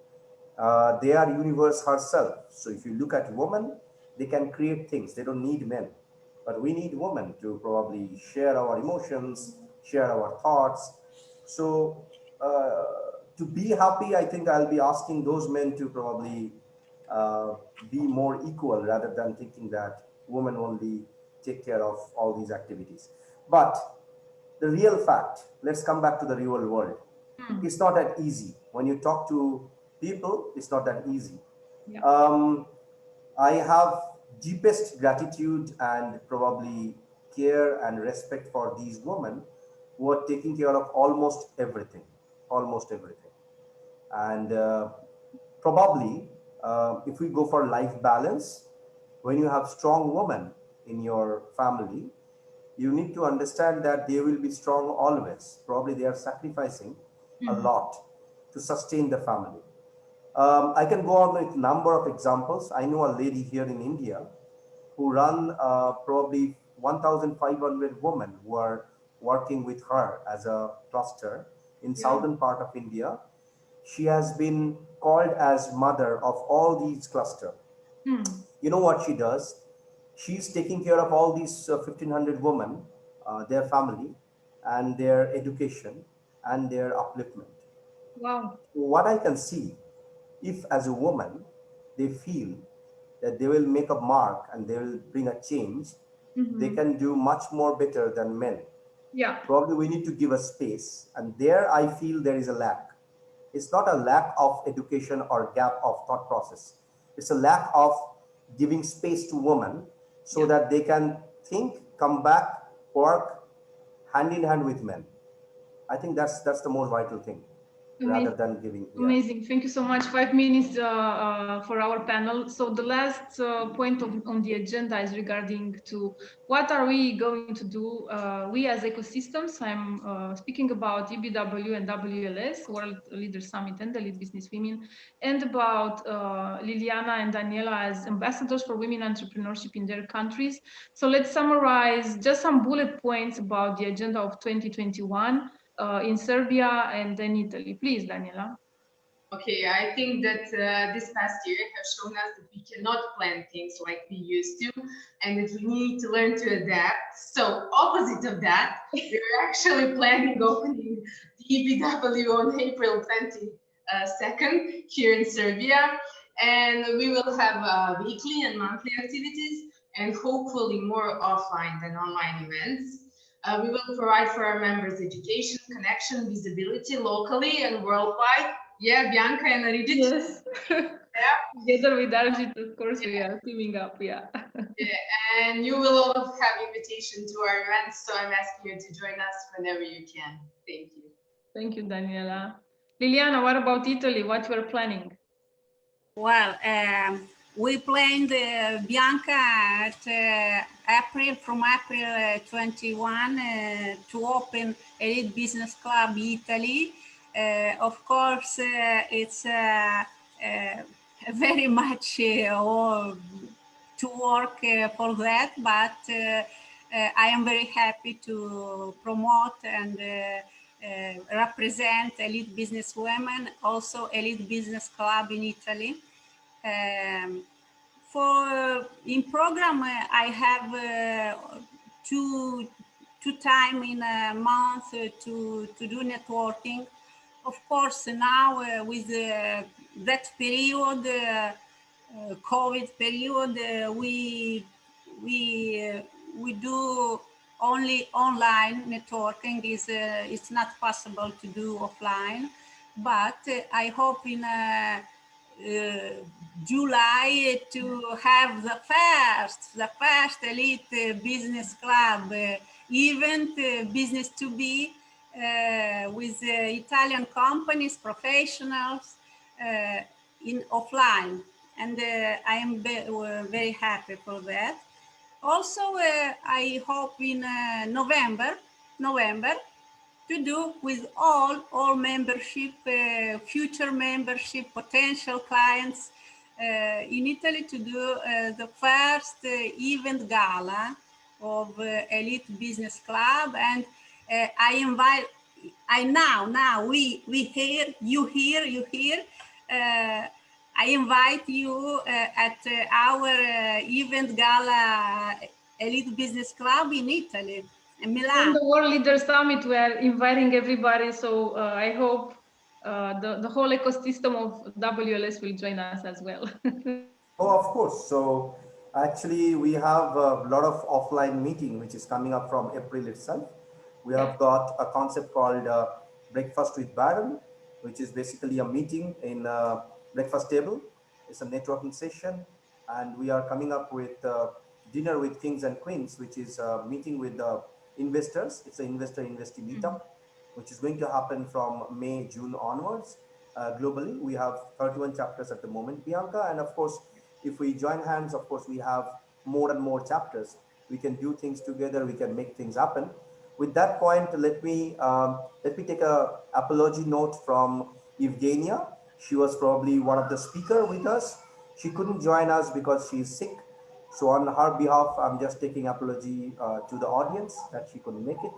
They are universe herself. So if you look at women, they can create things. They don't need men, but we need women to probably share our emotions, share our thoughts. So to be happy, I think I'll be asking those men to probably uh, be more equal rather than thinking that women only take care of all these activities. But the real fact, let's come back to the real world. It's not that easy. When you talk to people, it's not that easy. Yeah. I have deepest gratitude and probably care and respect for these women who are taking care of almost everything. And probably, if we go for life balance, when you have strong women in your family, you need to understand that they will be strong always. Probably they are sacrificing a lot to sustain the family. I can go on with number of examples. I know a lady here in India who run probably 1,500 women who are working with her as a cluster in Yeah. southern part of India. She has been called as mother of all these cluster. You know what she does? She's taking care of all these 1,500 women, their family, and their education and their upliftment. Wow. What I can see, if as a woman they feel that they will make a mark and they will bring a change, they can do much more better than men. Yeah. Probably we need to give a space, and there I feel there is a lack. It's not a lack of education or gap of thought process. It's a lack of giving space to women so that they can think, come back, work hand in hand with men. I think that's the most vital thing, rather Amazing. than giving. Yeah. Amazing. Thank you so much. 5 minutes for our panel. So the last point on the agenda is regarding to what are we going to do, we as ecosystems. I'm speaking about EBW and WLS, World Leaders Summit and the Lead Business Women, and about Liliana and Daniela as ambassadors for women entrepreneurship in their countries. So let's summarize just some bullet points about the agenda of 2021. In Serbia and then Italy. Please, Daniela. Okay, I think that this past year has shown us that we cannot plan things like we used to, and that we need to learn to adapt. So, opposite of that, we're actually planning opening the EBW on April 22nd here in Serbia, and we will have weekly and monthly activities, and hopefully more offline than online events. We will provide for our members education, connection, visibility locally and worldwide. Yeah, Bianca and Arijit. Yes. Yeah. Together with Arijit, of course, we are teaming up. Yeah. And you will all have invitation to our events, so I'm asking you to join us whenever you can. Thank you. Thank you, Daniela. Liliana, what about Italy? What you are planning? Well, we planned Bianca at from April 21 to open Elite Business Club Italy. Of course, it's very much to work for that, but I am very happy to promote and represent Elite Business Women, also Elite Business Club in Italy. In program, I have two time in a month to do networking. Of course, now with that period, COVID period, we do only online networking is it's not possible to do offline. But I hope in July to have the first elite business club event, business to be, with Italian companies, professionals in offline, and I am very happy for that. Also, I hope in November to do with all membership, future membership, potential clients in Italy, to do the first event gala of Elite Business Club. And I invite, we hear, you hear, I invite you at our event gala Elite Business Club in Italy, in Milan. In the World Leader Summit, we are inviting everybody. So I hope the whole ecosystem of WLS will join us as well. Oh, of course. So actually, we have a lot of offline meeting, which is coming up from April itself. We have got a concept called Breakfast with Baron, which is basically a meeting in a breakfast table. It's a networking session. And we are coming up with Dinner with Kings and Queens, which is a meeting with investors. It's an investor-investee meetup, which is going to happen from May, June onwards. Globally, we have 31 chapters at the moment, Bianca. And of course, if we join hands, of course, we have more and more chapters. We can do things together. We can make things happen. With that point, let me take a apology note from Evgenia. She was probably one of the speaker with us. She couldn't join us because she's sick. So on her behalf, I'm just taking apology to the audience that she couldn't make it.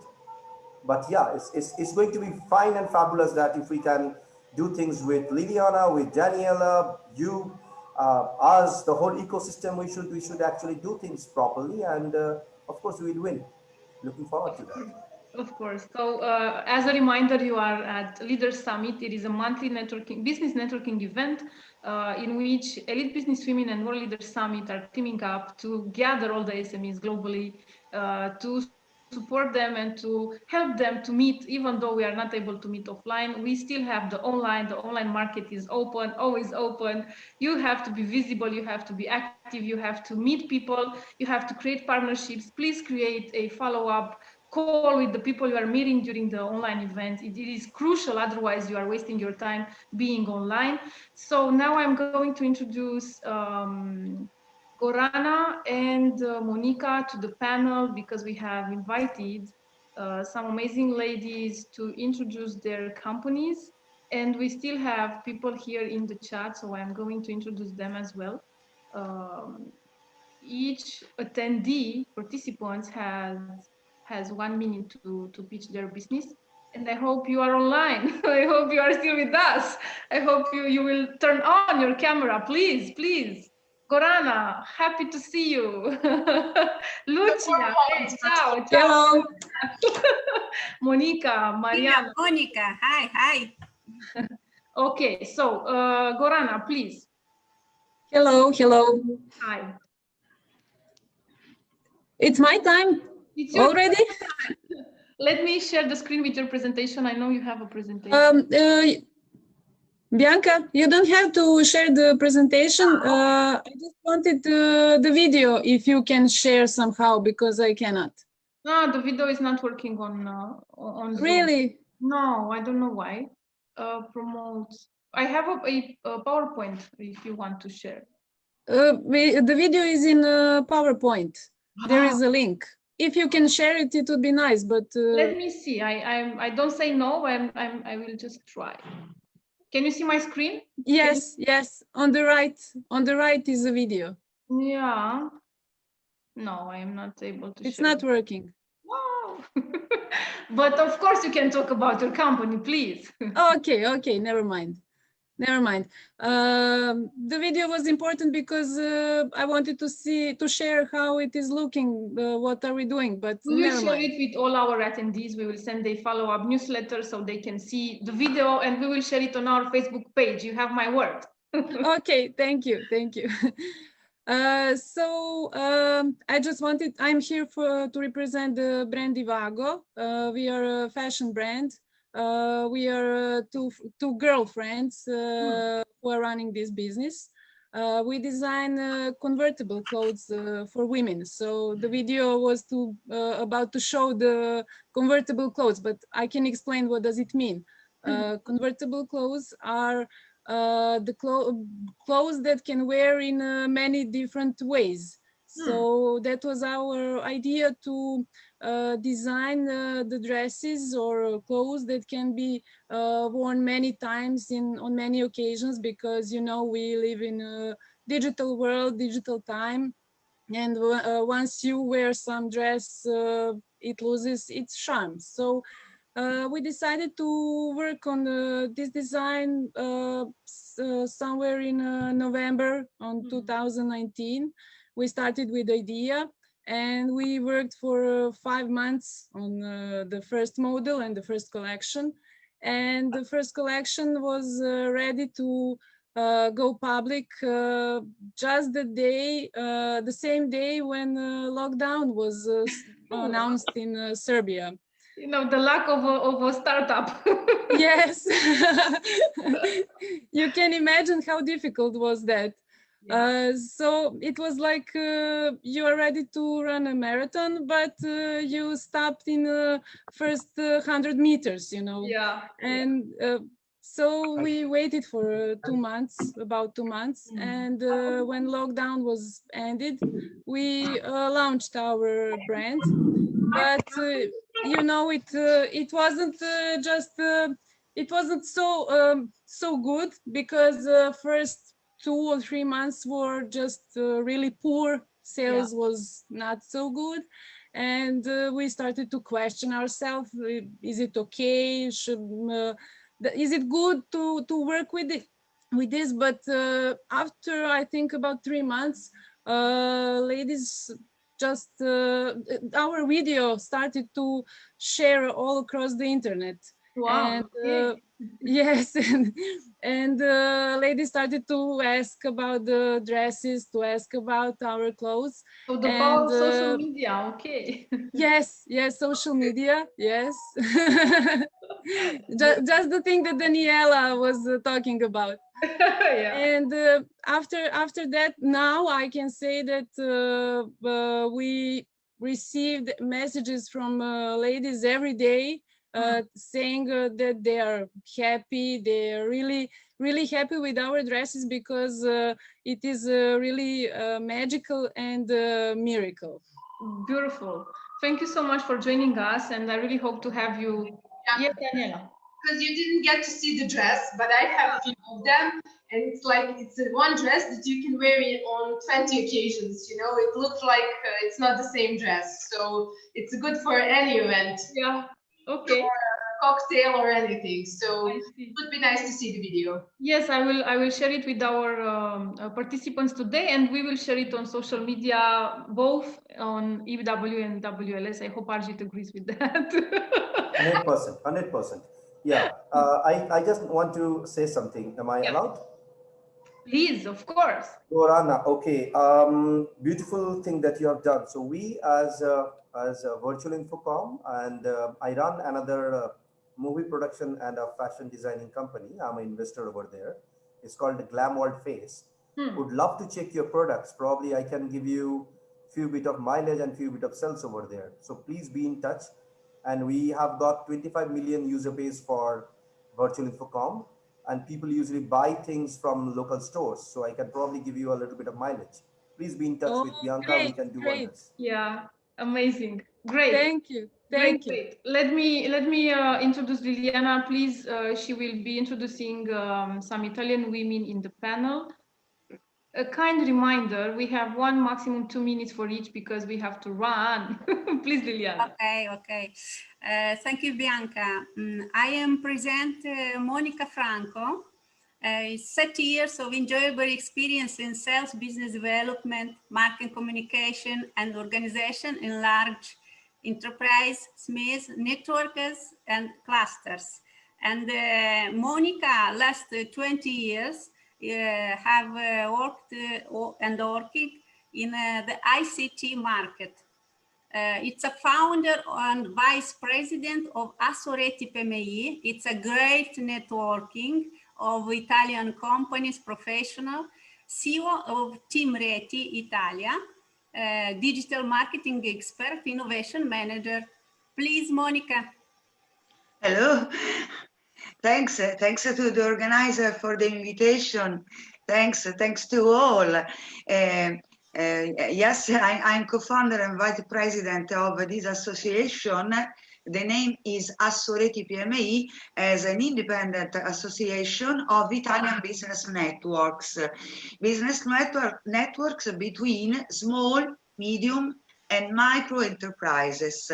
But yeah, it's going to be fine and fabulous that if we can do things with Liliana, with Daniela, you, us, the whole ecosystem, we should actually do things properly, and of course we will win. Looking forward to that. Of course. So as a reminder, you are at Leaders Summit. It is a monthly business networking event in which Elite Business Women and World Leaders Summit are teaming up to gather all the SMEs globally to support them and to help them to meet. Even though we are not able to meet offline, we still have the online market is open, always open. You have to be visible, you have to be active, you have to meet people, you have to create partnerships. Please create a follow-up call with the people you are meeting during the online event. It is crucial, otherwise you are wasting your time being online. So now I'm going to introduce Gorana and Monica to the panel, because we have invited some amazing ladies to introduce their companies. And we still have people here in the chat, so I'm going to introduce them as well. Each attendee, participants, has 1 minute to pitch their business. And I hope you are online. I hope you are still with us. I hope you will turn on your camera, please, please. Gorana, happy to see you. Lucia, hey, ciao, ciao. Hello. Monica, Mariana. Monica, hi. Okay, so Gorana, please. Hello. Hi. It's my time already? Let me share the screen with your presentation. I know you have a presentation. Bianca, you don't have to share the presentation. I just wanted the video, if you can share somehow, because I cannot. No, the video is not working on Zoom. Really? No, I don't know why. Promote. I have a PowerPoint if you want to share. The video is in PowerPoint. There is a link. If you can share it, it would be nice. But let me see. I don't say no. I will just try. Can you see my screen? Yes. On the right is the video. Yeah. No, I am not able to. It's not working. Wow. But of course you can talk about your company, please. Okay. Never mind. The video was important because I wanted to share how it is looking, what are we doing, but we will share it with all our attendees. We will send a follow-up newsletter so they can see the video, and we will share it on our Facebook page. You have my word. Okay, thank you. I'm here to represent the brand Divago. We are a fashion brand. We are two girlfriends who are running this business. We design convertible clothes for women. So the video was about to show the convertible clothes, but I can explain what does it mean. Convertible clothes are the clothes that can wear in many different ways. So that was our idea to design the dresses or clothes that can be worn many times on many occasions, because we live in a digital world, digital time, and once you wear some dress, it loses its charm. So we decided to work on this design somewhere in November on 2019. We started with the idea, and we worked for 5 months on the first model and the first collection. And the first collection was ready to go public just the same day when lockdown was announced in Serbia. The luck of a startup. Yes. You can imagine how difficult was that. Yeah. So it was like you are ready to run a marathon, but you stopped in the first 100 meters, Yeah. And so we waited for 2 months, about 2 months. And when lockdown was ended, we launched our brand. But it wasn't it wasn't so good, because first 2 or 3 months were just really poor. Sales was not so good, and we started to question ourselves: is it okay? Is it good to work with this? But after, I think, about 3 months, ladies just our video started to share all across the internet. Wow. And yes, and ladies started to ask about the dresses, to ask about our clothes. So the power of social media. Okay. Yes, social media. Yes. just the thing that Daniela was talking about. Yeah. And after that, now I can say that we received messages from ladies every day saying that they are happy. They are really happy with our dresses, because it is really magical and miracle. Beautiful. Thank you so much for joining us, and I really hope to have you. Yes, Daniela. Because you didn't get to see the dress, but I have a few of them, and it's one dress that you can wear it on 20 occasions. It looks like it's not the same dress, so it's good for any event. Yeah. Okay. Or a cocktail or anything. So it would be nice to see the video. Yes, I will share it with our participants today, and we will share it on social media, both on EW and WLS. I hope Arjit agrees with that. 100%. Yeah, I just want to say something. Am I allowed? Please, of course. Gorana, okay. Beautiful thing that you have done. So we, as a Virtual Infocom, and I run another movie production and a fashion designing company. I'm an investor over there. It's called the Glam World Face. Would love to check your products. Probably I can give you few bit of mileage and few bit of sales over there. So please be in touch. And we have got 25 million user base for Virtual Infocom, and people usually buy things from local stores. So I can probably give you a little bit of mileage. Please be in touch with Bianca. Great, we can do great. wonders. Yeah, amazing. Great. Thank you. Great. Let me introduce Liliana, please. She will be introducing some Italian women in the panel. A kind reminder, we have maximum 2 minutes for each, because we have to run. Please, Liliana. Okay. Thank you, Bianca. I am present Monica Franco. 30 years of enjoyable experience in sales, business development, marketing communication, and organization in large enterprise, SMEs, networks, and clusters. And Monica last 20 years have worked and working in the ICT market. It's a founder and vice president of Assoreti PMI. It's a great networking of Italian companies, professional, CEO of Team Reti Italia, digital marketing expert, innovation manager. Please, Monica. Hello. Thanks to the organizer for the invitation. Thanks to all. Yes, I'm co-founder and vice president of this association. The name is Assoreti PMI, as an independent association of Italian business networks. Business networks between small, medium, and micro enterprises.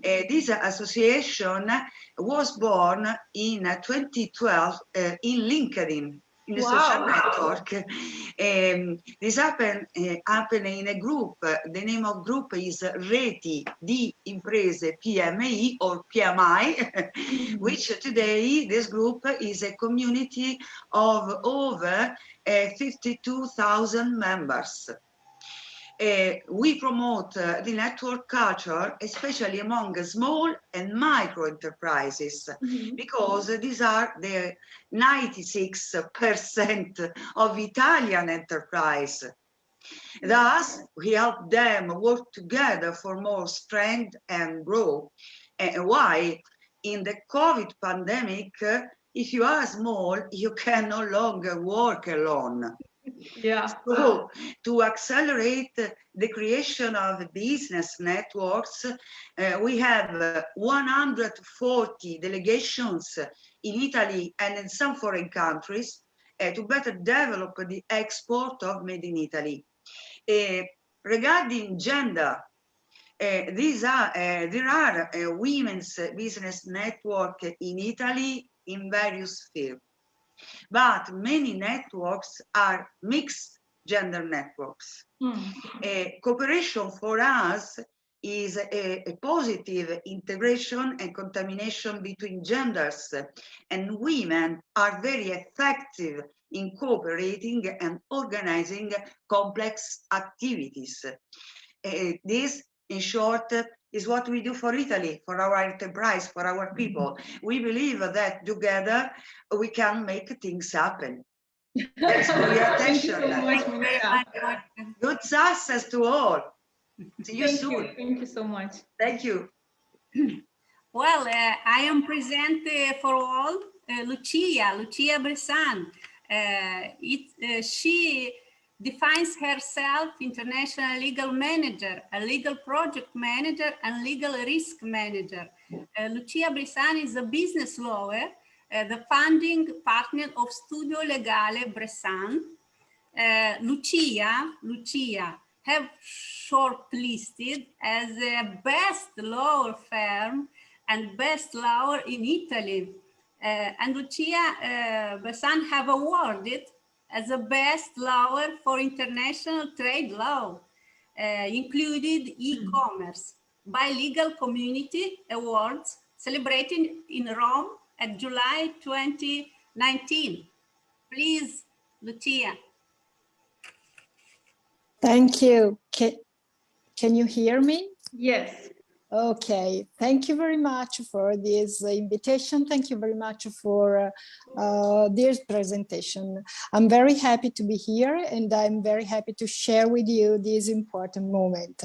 This association was born in 2012 in LinkedIn, in a social network. This happened in a group. The name of group is Reti di Imprese PMI or PMI, which today this group is a community of over 52,000 members. We promote the network culture, especially among small and micro enterprises, because these are the 96% of Italian enterprise. Thus, we help them work together for more strength and growth. Why? In the COVID pandemic, if you are small, you can no longer work alone. Yeah. So, to accelerate the creation of business networks, we have 140 delegations in Italy and in some foreign countries to better develop the export of Made in Italy. Regarding gender, there are women's business network in Italy in various fields. But many networks are mixed gender networks. Cooperation for us is a positive integration and contamination between genders, and women are very effective in cooperating and organizing complex activities. This, in short, is what we do for Italy, for our enterprise, for our people. We believe that together we can make things happen. Thanks for your attention. Thank you so much, Monica. Good success to all. See you soon. Thank you so much. Thank you. Well, I am present for all Lucia Bressan. She defines herself international legal manager, a legal project manager, and legal risk manager. Lucia Bressan is a business lawyer, the founding partner of Studio Legale Bressan. Lucia have shortlisted as the best law firm and best lawyer in Italy. And Lucia Bressan have awarded as the best lawyer for international trade law, included e-commerce, by Legal Community Awards, celebrated in Rome at July 2019. Please, Lucia. Thank you. Can you hear me? Yes. Okay, thank you very much for this invitation. Thank you very much for this presentation. I'm very happy to be here, and I'm very happy to share with you this important moment.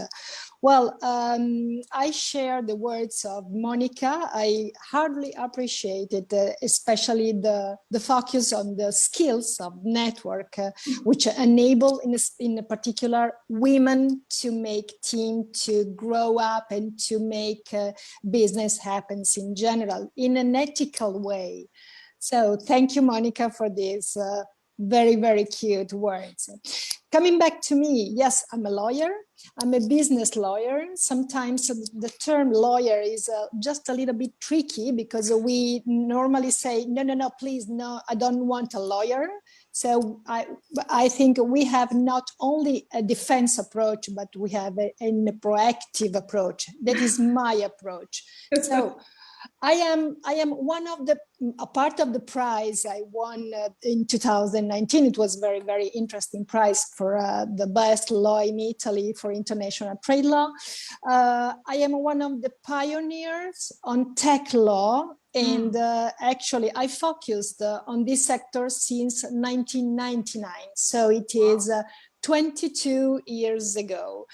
Well, I share the words of Monica. I hardly appreciated, especially the focus on the skills of network, which enable, in particular, women to make team, to grow up and to make business happens in general, in an ethical way. So thank you, Monica, for these very, very cute words. Coming back to me, yes, I'm a lawyer. I'm a business lawyer. Sometimes the term lawyer is just a little bit tricky because we normally say, no, please, no, I don't want a lawyer. So I think we have not only a defense approach, but we have a proactive approach. That is my approach. So I am one of a part of the prize I won in 2019. It was very, very interesting prize for the best law in Italy for international trade law. I am one of the pioneers on tech law. And actually, I focused on this sector since 1999. So it is 22 years ago.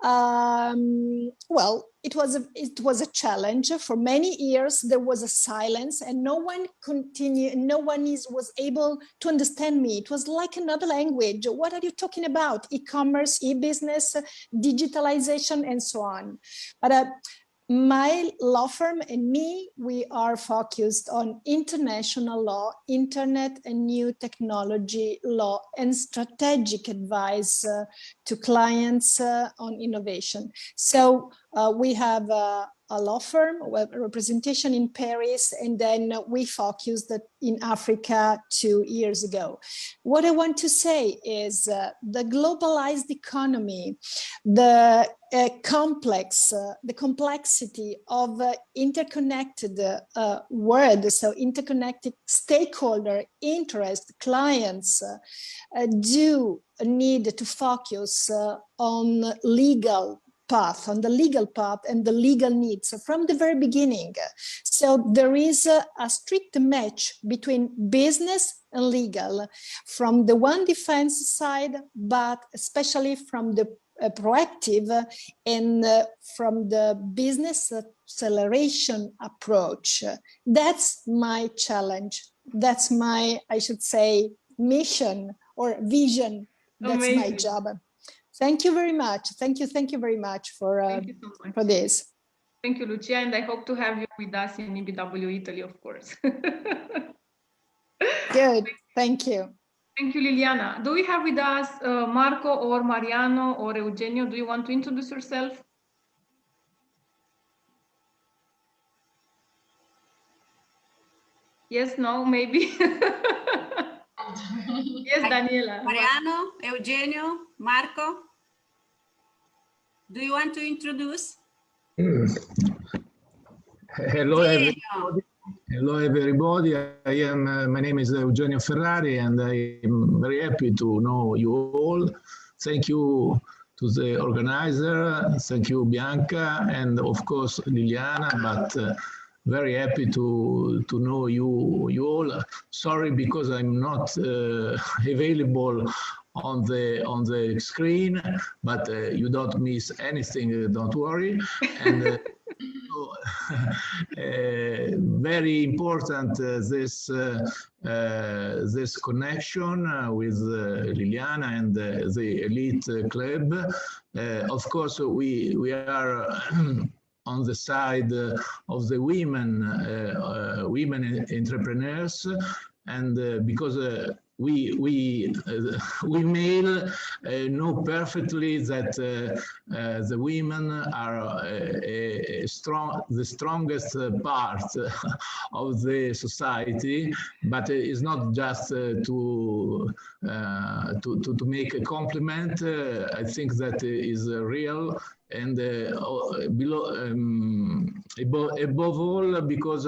Well, it was a challenge. For many years, there was a silence and no one was able to understand me. It was like another language. What are you talking about? E-commerce, e-business, digitalization, and so on. But my law firm and me, we are focused on international law, internet and new technology law, and strategic advice to clients on innovation. So we have a law firm, a representation in Paris, and then we focused in Africa 2 years ago. What I want to say is the globalized economy, the complexity of interconnected world, so interconnected stakeholder interest, clients do need to focus on the legal path and the legal needs from the very beginning. So there is a strict match between business and legal from the one defense side, but especially from the proactive and from the business acceleration approach. That's my challenge. That's my, I should say, mission or vision. That's Amazing. My job. Thank you very much. Thank you very much for this. Thank you, Lucia, and I hope to have you with us in EBW Italy, of course. Good. Thank you. Thank you, Liliana. Do we have with us Marco or Mariano or Eugenio? Do you want to introduce yourself? Yes, no, maybe. Yes, Daniela. Mariano, Eugenio, Marco, do you want to introduce? Hello, everybody. Hello, everybody. My name is Eugenio Ferrari, and I'm very happy to know you all. Thank you to the organizer. Thank you, Bianca, and of course, Liliana, but very happy to know you all. Sorry, because I'm not available on the screen, but you don't miss anything, don't worry. And very important this connection with Liliana and the elite club. Of course, we are on the side of the women entrepreneurs, and because we male know perfectly that the women are the strongest part of the society, but it's not just to make a compliment. I think that is real. And above all, because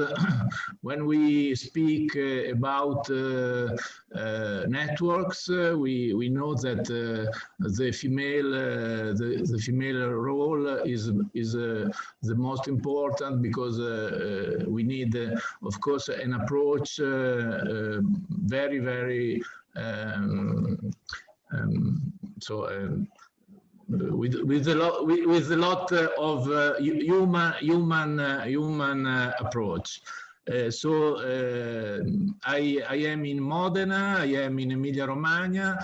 when we speak about networks, we know that the female role is the most important, because we need, of course, an approach very with a lot of human approach. So I am in Modena, I am in Emilia-Romagna,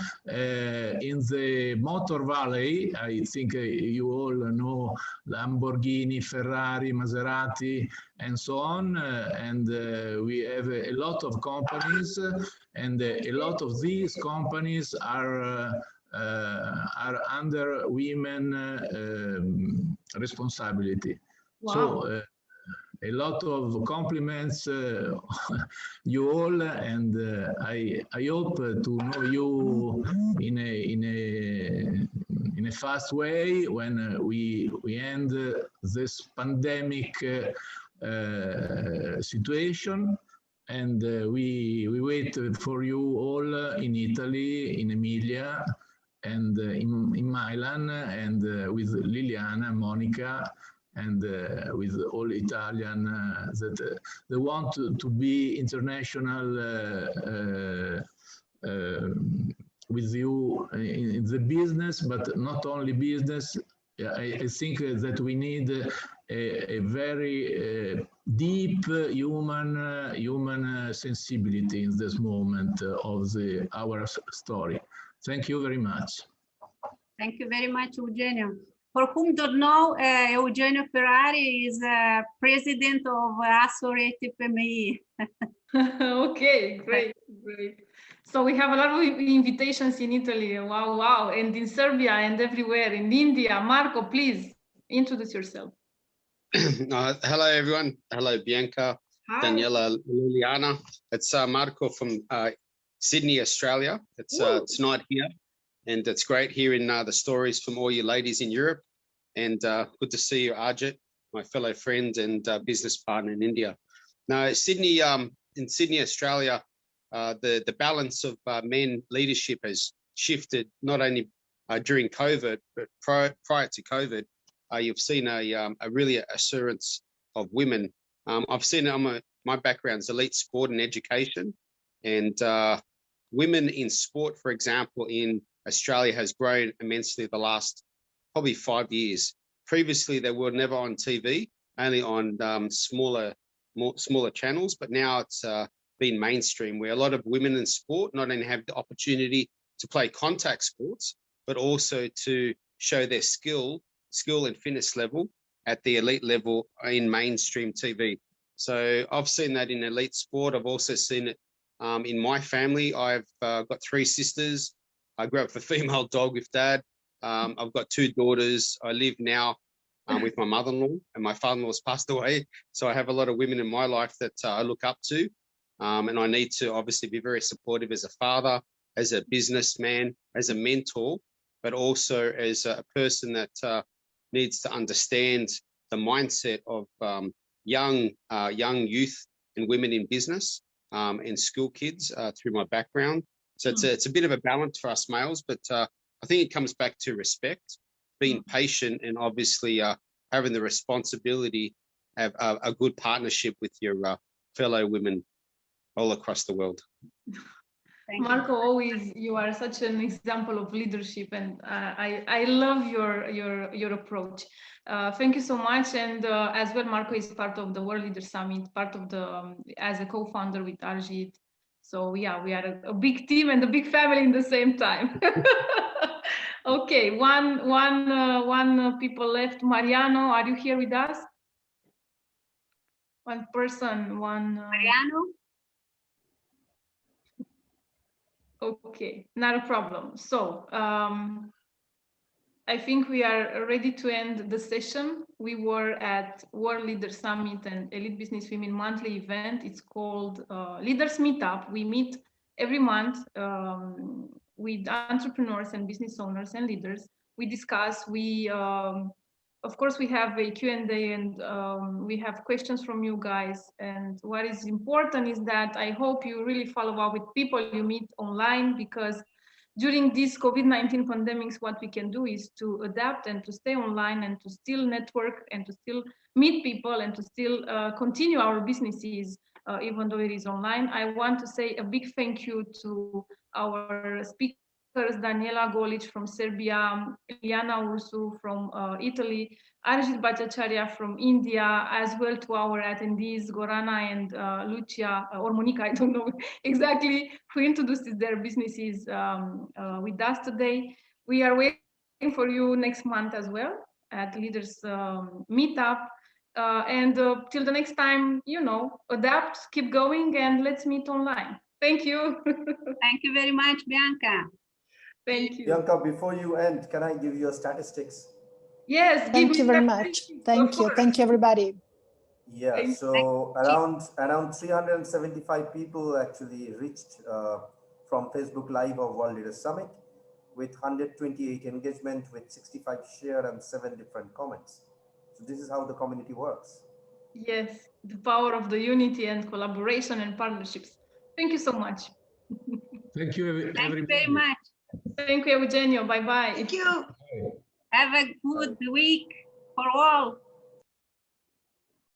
in the Motor Valley. I think you all know Lamborghini, Ferrari, Maserati, and so on. And we have a lot of companies, and a lot of these companies are under women responsibility. Wow. So a lot of compliments you all, and I hope to know you in a fast way when we end this pandemic situation. And we wait for you all in Italy, in Emilia, and in Milan, and with Liliana, Monica, and with all Italian that they want to be international with you in the business, but not only business. I think that we need a very deep human sensibility in this moment of our story. Thank you very much. Thank you very much, Eugenio. For whom don't know, Eugenio Ferrari is president of Accentuates PMI. Okay, great. So we have a lot of invitations in Italy. Wow, wow. And in Serbia and everywhere, in India. Marco, please introduce yourself. Hello, everyone. Hello, Bianca, Hi. Daniela, Liliana. It's Marco from Sydney, Australia. It's not here. And it's great hearing the stories from all you ladies in Europe. And good to see you, Ajit, my fellow friend and business partner in India. Now, Sydney, in Sydney, Australia, the balance of men leadership has shifted not only during COVID, but prior to COVID. You've seen a really assurance of women. I've seen my background's elite sport and education, and women in sport, for example, in Australia has grown immensely the last probably 5 years. Previously, they were never on TV, only on smaller channels, but now it's been mainstream, where a lot of women in sport not only have the opportunity to play contact sports, but also to show their skill and fitness level at the elite level in mainstream TV. So I've seen that in elite sport. I've also seen it in my family. I've got 3 sisters. I grew up with a female dog with dad. I've got 2 daughters. I live now with my mother-in-law, and my father-in-law's passed away. So I have a lot of women in my life that I look up to. And I need to obviously be very supportive as a father, as a businessman, as a mentor, but also as a person that needs to understand the mindset of young youth and women in business and school kids through my background. So it's a bit of a balance for us males, but I think it comes back to respect, being patient, and obviously having the responsibility of a good partnership with your fellow women all across the world. Marco, always you are such an example of leadership, and I love your approach. Thank you so much. And as well, Marco is part of the World Leader Summit, part of the as a co-founder with Arjit. So yeah, we are a big team and a big family in the same time. Okay, one people left. Mariano, are you here with us? One person, Mariano? Okay, not a problem. So I think we are ready to end the session. We were at World Leader Summit and Elite Business Women monthly event. It's called Leaders Meetup. We meet every month with entrepreneurs and business owners and leaders. We discuss, of course, we have a Q&A, and we have questions from you guys. And what is important is that I hope you really follow up with people you meet online, because during this COVID-19 pandemics, what we can do is to adapt and to stay online and to still network and to still meet people and to still continue our businesses, even though it is online. I want to say a big thank you to our speakers, Daniela Golic from Serbia, Liana Ursu from Italy, Arjit Bhattacharya from India, as well to our attendees, Gorana and Lucia, or Monica, I don't know exactly who introduced their businesses with us today. We are waiting for you next month as well at Leaders Meetup. And till the next time, adapt, keep going, and let's meet online. Thank you. Thank you very much, Bianca. Thank you. Bianca, before you end, can I give you your statistics? Yes. Thank you very much. Thank you. Thank you, everybody. Yeah, so around 375 people actually reached from Facebook Live of World Leaders Summit, with 128 engagement, with 65 share and 7 different comments. So this is how the community works. Yes, the power of the unity and collaboration and partnerships. Thank you so much. Thank you, everybody. Thank you very much. Thank you, Eugenio. Bye-bye. Thank you. Have a good week for all.